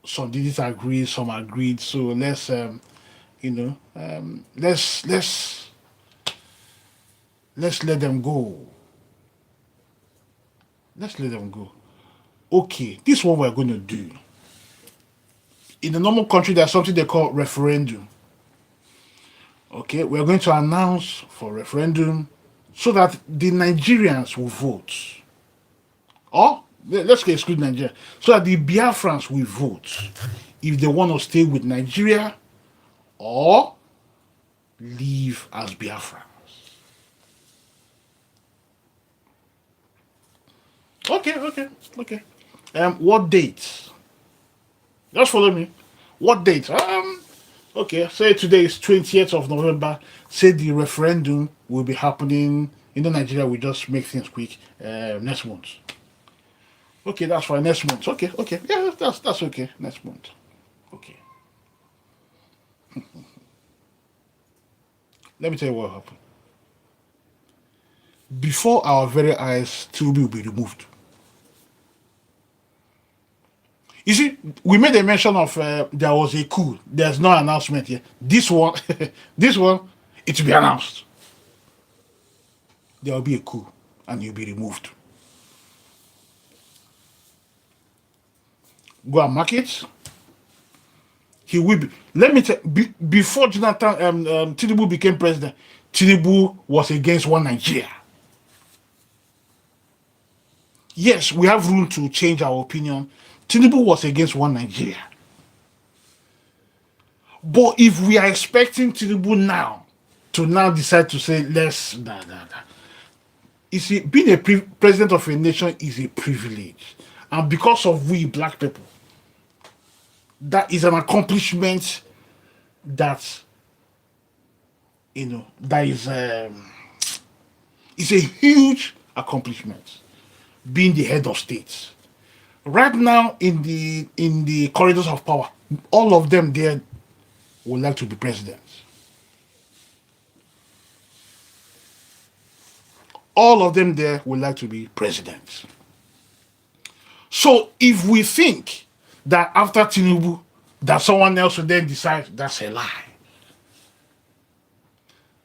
Speaker 1: some didn't agree, some agreed. So let's let them go. Let's let them go. Okay, this is what we're going to do. In a normal country, there's something they call referendum. Okay, we're going to announce for referendum so that the Nigerians will vote. Or let's exclude Nigeria. So that the Biafrans will vote if they want to stay with Nigeria or leave as Biafrans. Okay. What date? Just follow me. What date? Okay, say today is 20th of November. Say the referendum will be happening. Nigeria will just make things quick. Next month. Okay, that's fine. Next month. Okay. Yeah, that's okay. Next month. Okay. Let me tell you what happened. Before our very eyes, Tinubu will be removed. You see, we made a mention of there was a coup. There's no announcement here. This one, this one, it will be announced. There will be a coup, and he'll be removed. Go and mark it. He will be. Let me tell. Before Jonathan Tinubu became president, Tinubu was against one Nigeria. Yes, we have room to change our opinion. Tinubu was against one Nigeria. But if we are expecting Tinubu now to now decide to say let's you see, being a president of a nation is a privilege, and because of we black people, that is an accomplishment that that is it's a huge accomplishment. Being the head of state right now in the corridors of power, all of them there would like to be presidents. All of them there would like to be presidents. So if we think that after Tinubu, that someone else will then decide, that's a lie.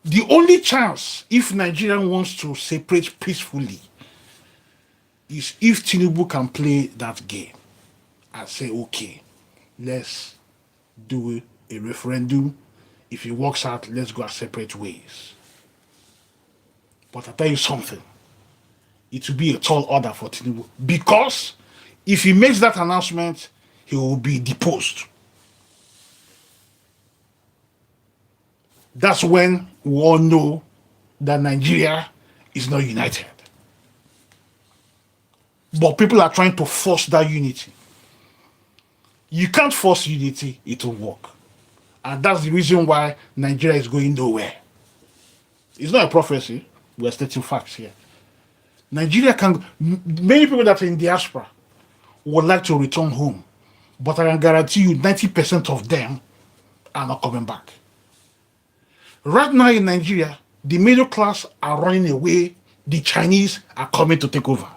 Speaker 1: The only chance, if Nigeria wants to separate peacefully, is if Tinubu can play that game and say, okay, let's do a referendum. If it works out, let's go our separate ways. But I tell you something, it will be a tall order for Tinubu, because if he makes that announcement, he will be deposed. That's when we all know that Nigeria is not united. But people are trying to force that unity. You can't force unity, it will work. And that's the reason why Nigeria is going nowhere. It's not a prophecy, we're stating facts here. Nigeria can, many people that are in diaspora would like to return home, but I can guarantee you 90% of them are not coming back. Right now in Nigeria, the middle class are running away, the Chinese are coming to take over.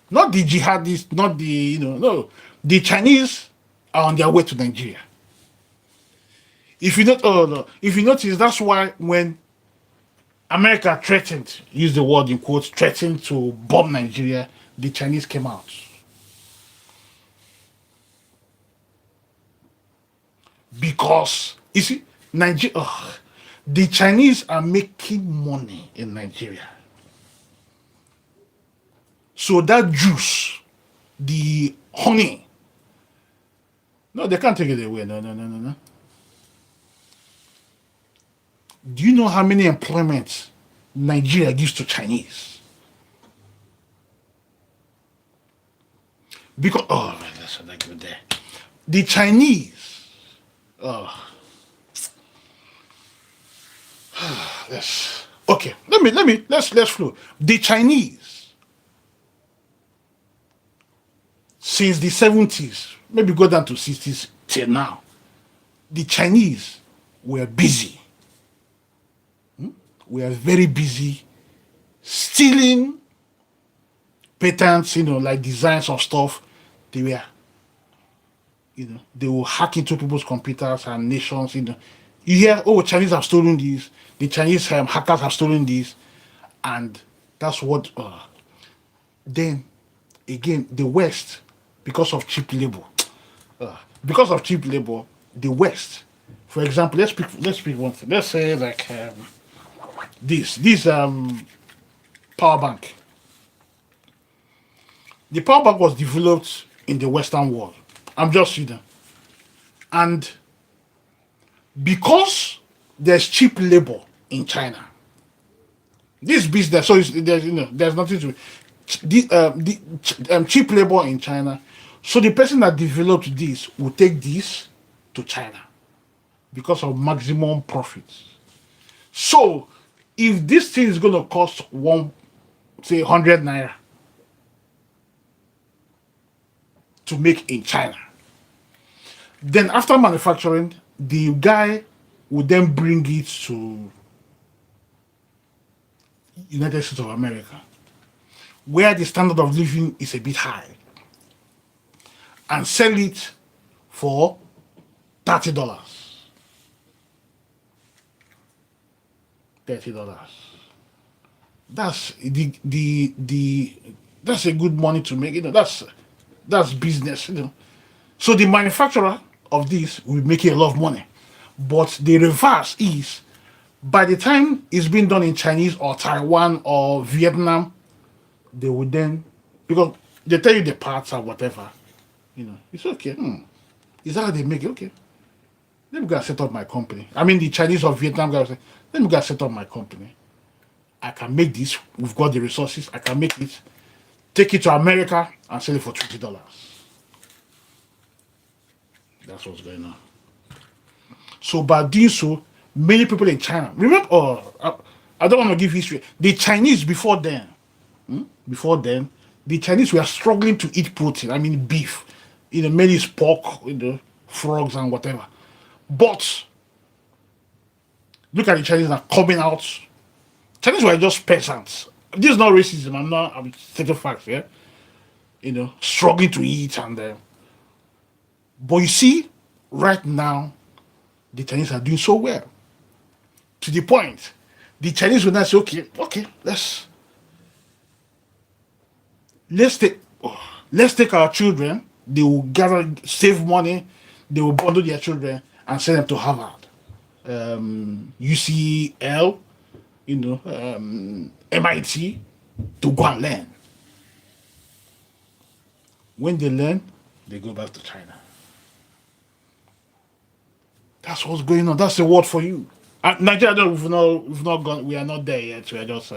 Speaker 1: Not the jihadists, not the, no. The Chinese are on their way to Nigeria. If you notice, that's why when America threatened, use the word in quotes, threatened to bomb Nigeria, the Chinese came out. Because, you see, the Chinese are making money in Nigeria. So that juice, the honey, no, they can't take it away. No. Do you know how many employments Nigeria gives to Chinese? Because, that's what I go there. The Chinese, let's flow. The Chinese, since the 70s, maybe go down to 60s till now, the Chinese were busy. We are very busy stealing patents, like designs of stuff. They were, they will hack into people's computers and nations. You hear, Chinese have stolen these. The Chinese hackers have stolen these, and that's what. Then, again, the West, because of cheap labor, Because of cheap labor, the West, for example, let's pick one thing. Let's say like this power bank. The power bank was developed in the Western world. I'm just you know, and because there's cheap labor in China, this business, so there's nothing to cheap labor in China. So the person that developed this will take this to China because of maximum profits. So if this thing is going to cost one, say 100 naira to make in China, then after manufacturing, the guy will then bring it to United States of America, where the standard of living is a bit high, and sell it for $30. $30. That's the that's a good money to make. That's business. So the manufacturer of this will make a lot of money. But the reverse is, by the time it's been done in Chinese or Taiwan or Vietnam, they would then, because they tell you the parts or whatever, it's okay. Is that how they make it? Okay. Let me go and set up my company. I mean, the Chinese or Vietnam guys say, let me go and set up my company. I can make this. We've got the resources. I can make it, take it to America and sell it for $20. That's what's going on. So by doing so, many people in China, remember, I don't want to give history. The Chinese before then, the Chinese were struggling to eat protein. I mean, beef. Mainly it's pork, frogs and whatever. But look at the Chinese now coming out. Chinese were just peasants. This is not racism. I'm stating facts, yeah. Struggling to eat but you see, right now, the Chinese are doing so well. To the point, the Chinese will now say, okay, let's take our children. They will gather, save money. They will bundle their children and send them to Harvard, UCL, MIT, to go and learn. When they learn, they go back to China. That's what's going on. That's the word for you. Nigeria, we've not gone. We are not there yet. We are just.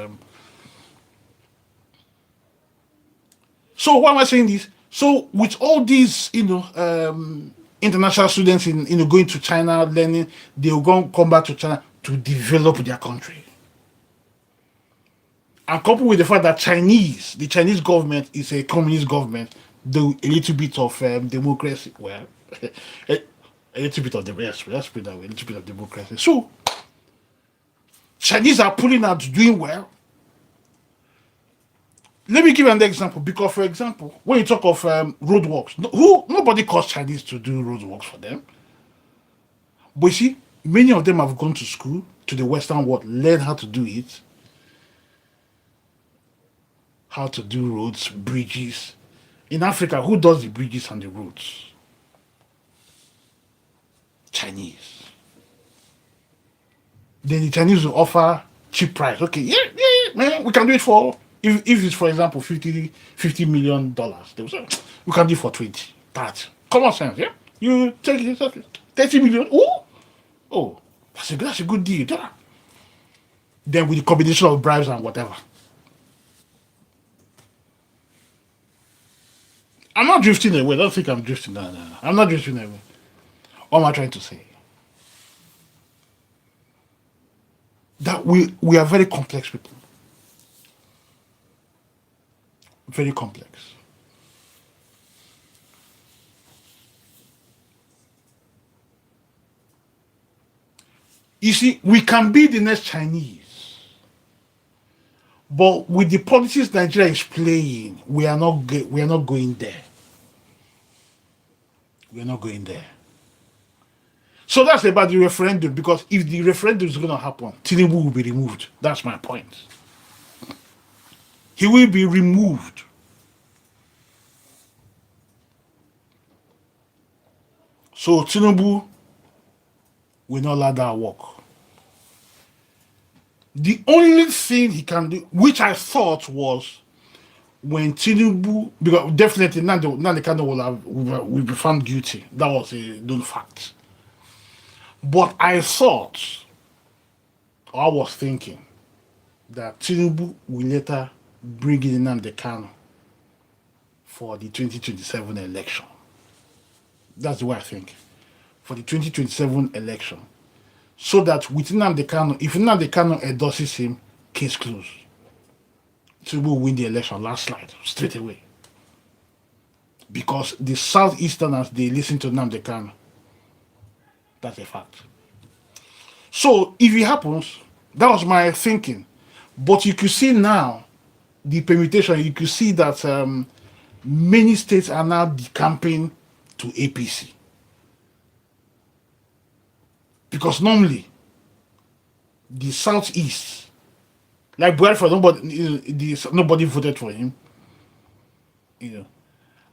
Speaker 1: So why am I saying this? So with all these, international students in going to China learning, they will come back to China to develop their country. And coupled with the fact that the Chinese government is a communist government, do a little bit of democracy. Well, a little bit of democracy. Let's put it that way. A little bit of democracy. So Chinese are pulling out, doing well. Let me give you an example. Because, for example, when you talk of roadworks, nobody calls Chinese to do roadworks for them. But you see, many of them have gone to school, to the Western world, learn how to do it, how to do roads, bridges. In Africa, who does the bridges and the roads? Chinese. Then the Chinese will offer cheap price. Okay, yeah, man, we can do it for, if it's, for example, $50 million, they will say, we can do it for 20, 30. Common sense, yeah? You take it, 30 million, oh, that's a good deal. Then with the combination of bribes and whatever. I'm not drifting away. Don't think I'm drifting. No. I'm not drifting away. What am I trying to say? That we are very complex people. Very complex. You see, we can be the next Chinese, but with the policies Nigeria is playing, we are not going there. We are not going there. So that's about the referendum, because if the referendum is going to happen, Tinubu will be removed. That's my point. He will be removed. So Tinubu will not let that work. The only thing he can do, which I thought was when Tinubu, because definitely Nnamdi Kanu will be found guilty. That was a known fact. But I thought, or I was thinking, that Tinubu will later bring in Nnamdi Kanu for the 2027 election. That's the way I think. For the 2027 election. So that with Nnamdi Kanu, if Nnamdi Kanu endorses him, case closed. Tinubu will win the election landslide straight away. Because the Southeasterners, they listen to Nnamdi Kanu. That's a fact. So if it happens, that was my thinking. But you could see now the permutation. You could see that many states are now decamping to APC. Because normally, the Southeast, like Buhari, nobody voted for him.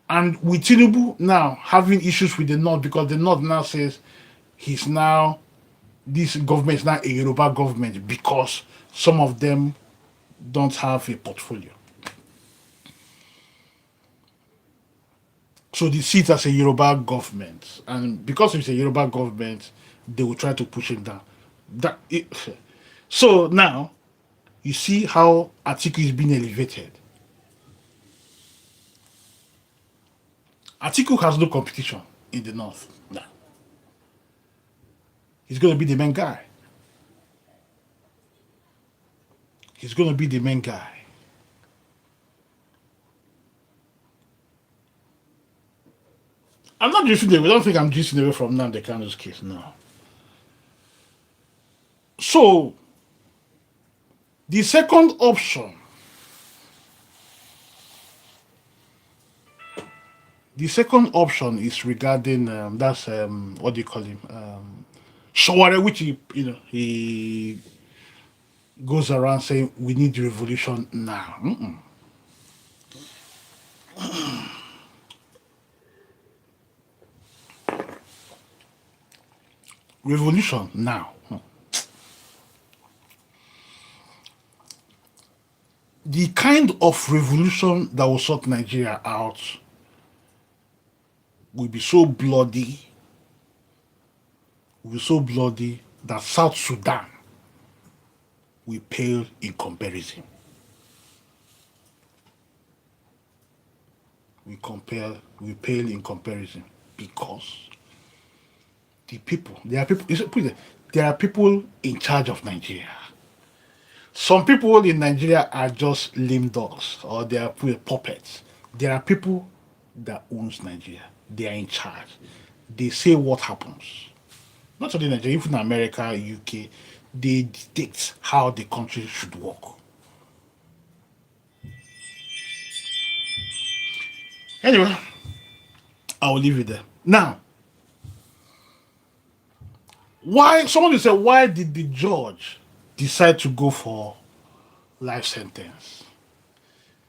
Speaker 1: And with Tinubu now having issues with the North, because the North now says this government is now a Yoruba government because some of them don't have a portfolio. So they see it as a Yoruba government. And because it's a Yoruba government, they will try to push it down. So now, you see how Atiku is being elevated. Atiku has no competition in the North now. He's going to be the main guy. He's going to be the main guy. I'm not drifting away. I don't think I'm drifting away from Nnamdi Kanu's case, no. So, the second option is regarding what do you call him? Shaware, which he goes around saying we need revolution now. Revolution now. The kind of revolution that will sort Nigeria out will be so bloody, that South Sudan will pale in comparison. We pale in comparison because there are people in charge of Nigeria. Some people in Nigeria are just lame dogs or they are puppets. There are people that owns Nigeria. They are in charge. They say what happens. Not only Nigeria, even America, UK, they dictate how the country should work. Anyway, I will leave it there. Now, someone will say, why did the judge decide to go for life sentence?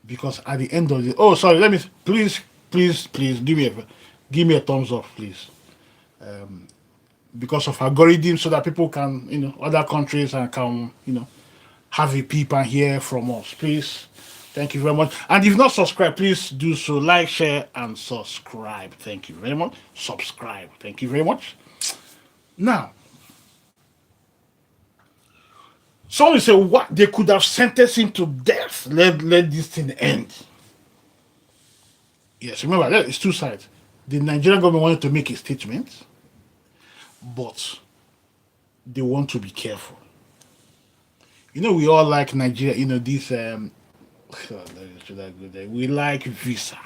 Speaker 1: Because at the end of the please give me a thumbs up, please. Because of algorithms, so that people can, other countries can, have a peep and hear from us. Please, thank you very much. And if not subscribed, please do so. Like, share, and subscribe. Thank you very much. Subscribe. Thank you very much. Now, someone say, what? They could have sentenced him to death. Let this thing end. Yes, remember, it's two sides. The Nigerian government wanted to make a statement, but they want to be careful. We all like Nigeria, this, should I go there? We like visa.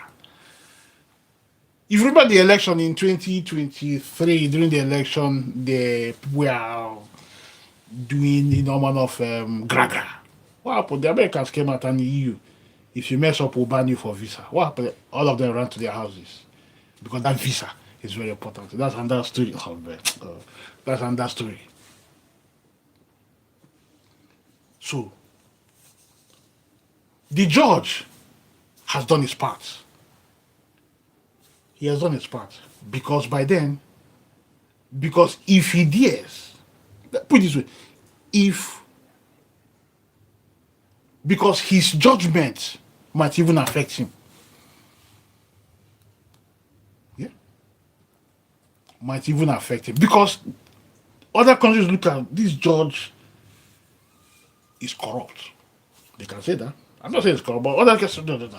Speaker 1: If you remember the election in 2023, during the election, we are doing man of gragra. What happened? The Americans came out and the EU, if you mess up, we'll ban you for visa. What happened? All of them ran to their houses because that visa is very important. That's another story. That's another story. So, the judge has done his part. He has done his part because by then, Because if he dares, put it this way, if because his judgment might even affect him. Yeah, might even affect him because other countries look at this judge is corrupt. They can say that. I'm not saying it's corrupt, but other can say no.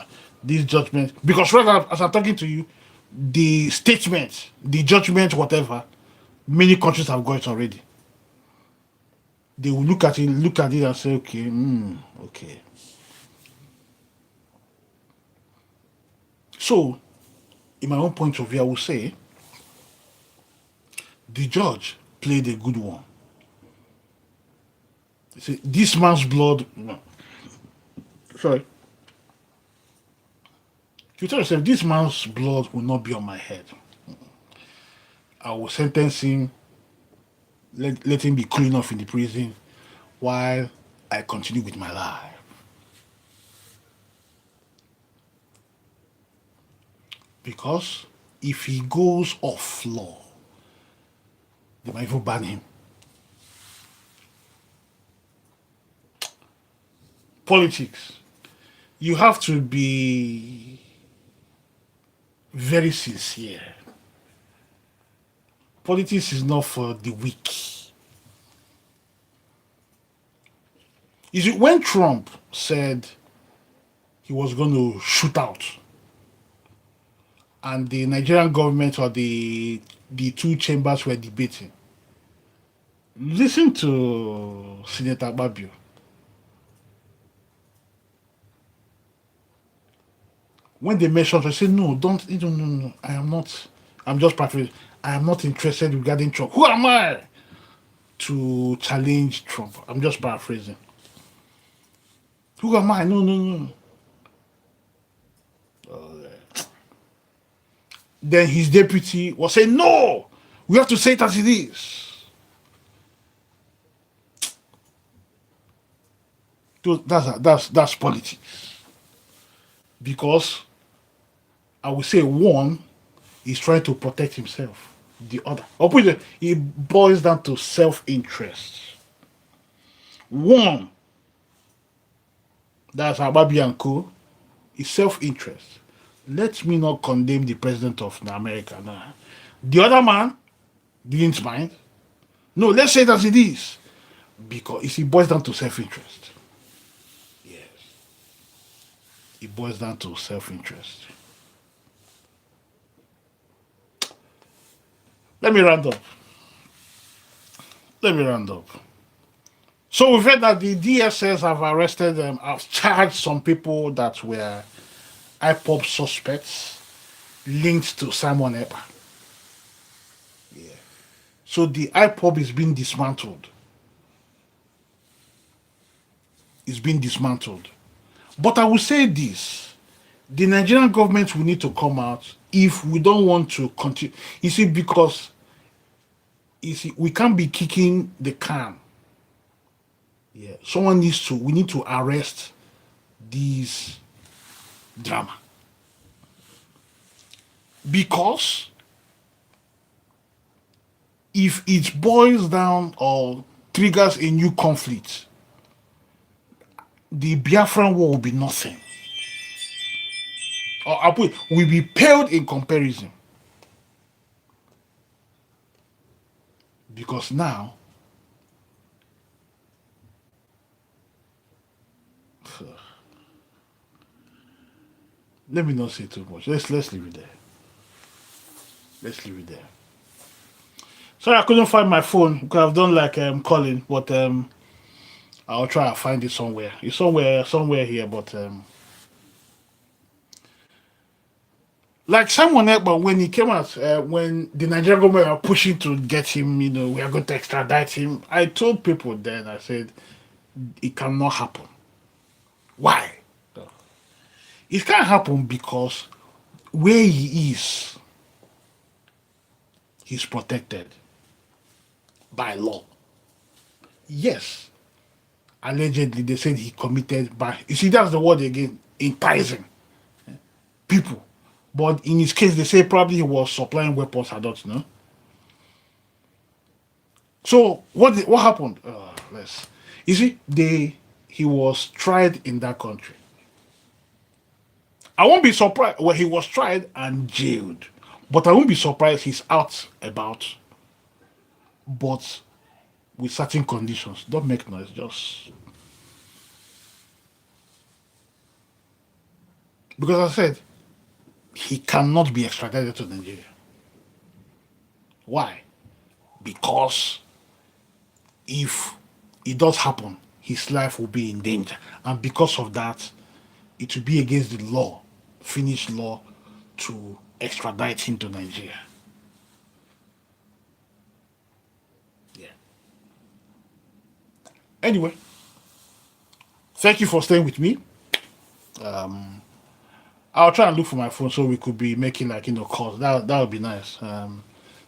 Speaker 1: This judgment because right now, as I'm talking to you, the statement, the judgment, whatever, many countries have got it already. They will look at it and say, okay, okay. So, in my own point of view, I will say the judge played a good one. You see, this man's blood. No, sorry. You tell yourself, this man's blood will not be on my head. I will sentence him, let him be cool enough in the prison while I continue with my life. Because if he goes off law, they might even ban him. Politics. You have to be very sincere. Politics is not for the weak. You see, when Trump said he was going to shoot out, and the Nigerian government or the two chambers were debating, listen to Senator Babio. When they mentioned, I said, no, no, I am not, I'm just paraphrasing, I am not interested regarding Trump. Who am I to challenge Trump? I'm just paraphrasing. Who am I? No. Then his deputy was saying, no, we have to say it as it is. That's politics. Because I would say one is trying to protect himself. The other, it boils down to self-interest. One, that's Ababi and Co, is self-interest. Let me not condemn the president of America now. The other man didn't mind. No, let's say it as it is. Because it boils down to self-interest. Yes. It boils down to self-interest. Let me round up. So we've heard that the DSS have arrested them, have charged some people that were IPOB suspects linked to Simon Ekpa. Yeah. So the IPOB is being dismantled. It's being dismantled. But I will say this. The Nigerian government will need to come out if we don't want to continue. You see, because we can't be kicking the can. Yeah. We need to arrest these drama. Because if it boils down or triggers a new conflict, the Biafran war will be nothing. Or will be paled in comparison. Because now, let me not say too much. Let's leave it there. Sorry, I couldn't find my phone. Could have done like calling, but I'll try to find it somewhere. It's somewhere here, but like Simon Ekpa, when he came out, when the Nigerian government were pushing to get him, we are going to extradite him. I told people then, I said, it cannot happen. Why? It can't happen because where he is, he's protected by law. Yes, allegedly they said he committed you see, that's the word again, enticing people. But in his case, they say probably he was supplying weapons, I don't know. So what happened? Let's you see he was tried in that country. I won't be surprised. Well, he was tried and jailed, but I won't be surprised he's out about, but with certain conditions. Don't make noise. Just because I said he cannot be extradited to Nigeria. Why? Because if it does happen, his life will be in danger, and because of that, it will be against the law, Finnish law, to extradite him to Nigeria. Yeah. Anyway, thank you for staying with me. I'll try and look for my phone so we could be making calls. That would be nice.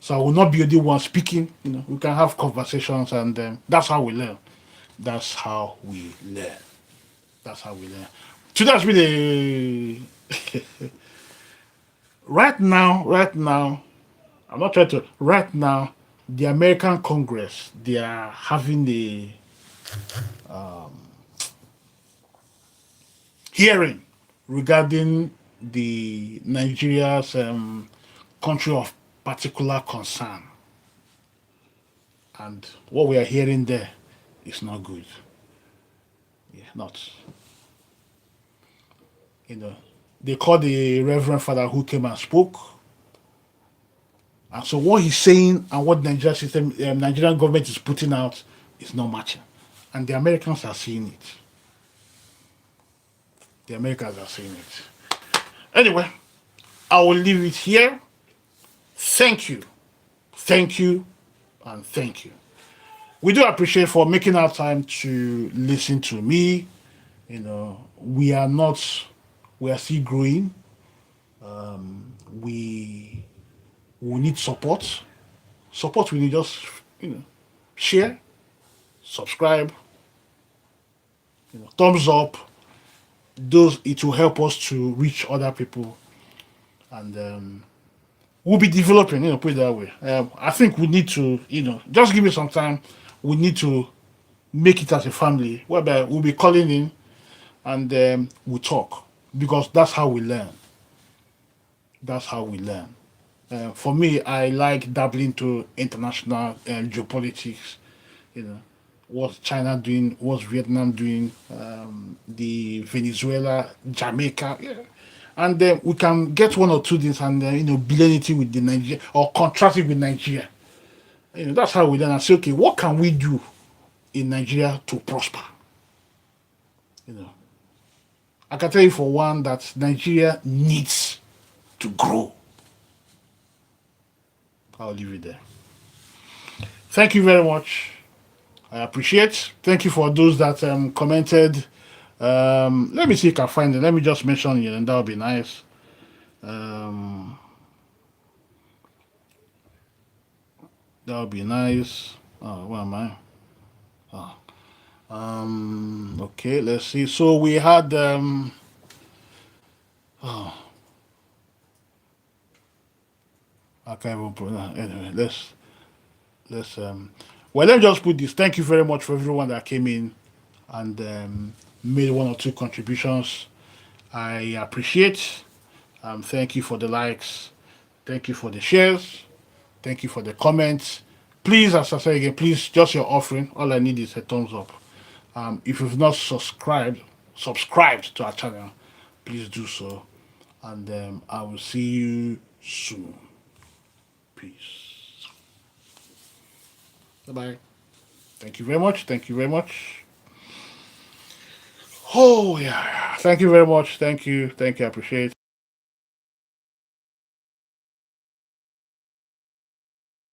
Speaker 1: So I will not be the one speaking. We can have conversations, and that's how we learn. That's how we learn. That's how we learn. Today has been a right now. I'm not trying to. Right now, the American Congress, they are having a hearing regarding the Nigeria's country of particular concern, and what we are hearing there is not good. Yeah, not. You know, they called the Reverend Father who came and spoke, and so what he's saying and what Nigerian government is putting out is not matching, and the Americans are seeing it. The Americans are seeing it. Anyway, I will leave it here. Thank you. Thank you. And thank you. We do appreciate for making our time to listen to me. We are not, we are still growing. We need support. Support we need just, share, subscribe, thumbs up. Those, it will help us to reach other people. And we'll be developing, put it that way. I think we need to, just give me some time. We need to make it as a family, whereby we'll be calling in and we'll talk, because that's how we learn. That's how we learn. For me, I like dabbling into international geopolitics. What's China doing? What's Vietnam doing? The Venezuela, Jamaica. Yeah. And then we can get one or two things and blend it with the Nigeria or contrast it with Nigeria. That's how we learn and say, okay, what can we do in Nigeria to prosper? I can tell you for one that Nigeria needs to grow. I'll leave it there. Thank you very much. I appreciate. Thank you for those that commented. Let me see if I can find it. Let me just mention it, and that would be nice. That would be nice. Oh, where am I? Okay, let's see. So we had I can't even put that. Anyway, let's well, let me just put this. Thank you very much for everyone that came in and made one or two contributions. I appreciate. Thank you for the likes. Thank you for the shares. Thank you for the comments. Please, as I say again, please, just your offering. All I need is a thumbs up. If you've not subscribed to our channel, please do so. And I will see you soon. Peace. Bye-bye. Thank you very much. Thank you very much. Oh, yeah. Thank you very much. Thank you. Thank you. I appreciate it.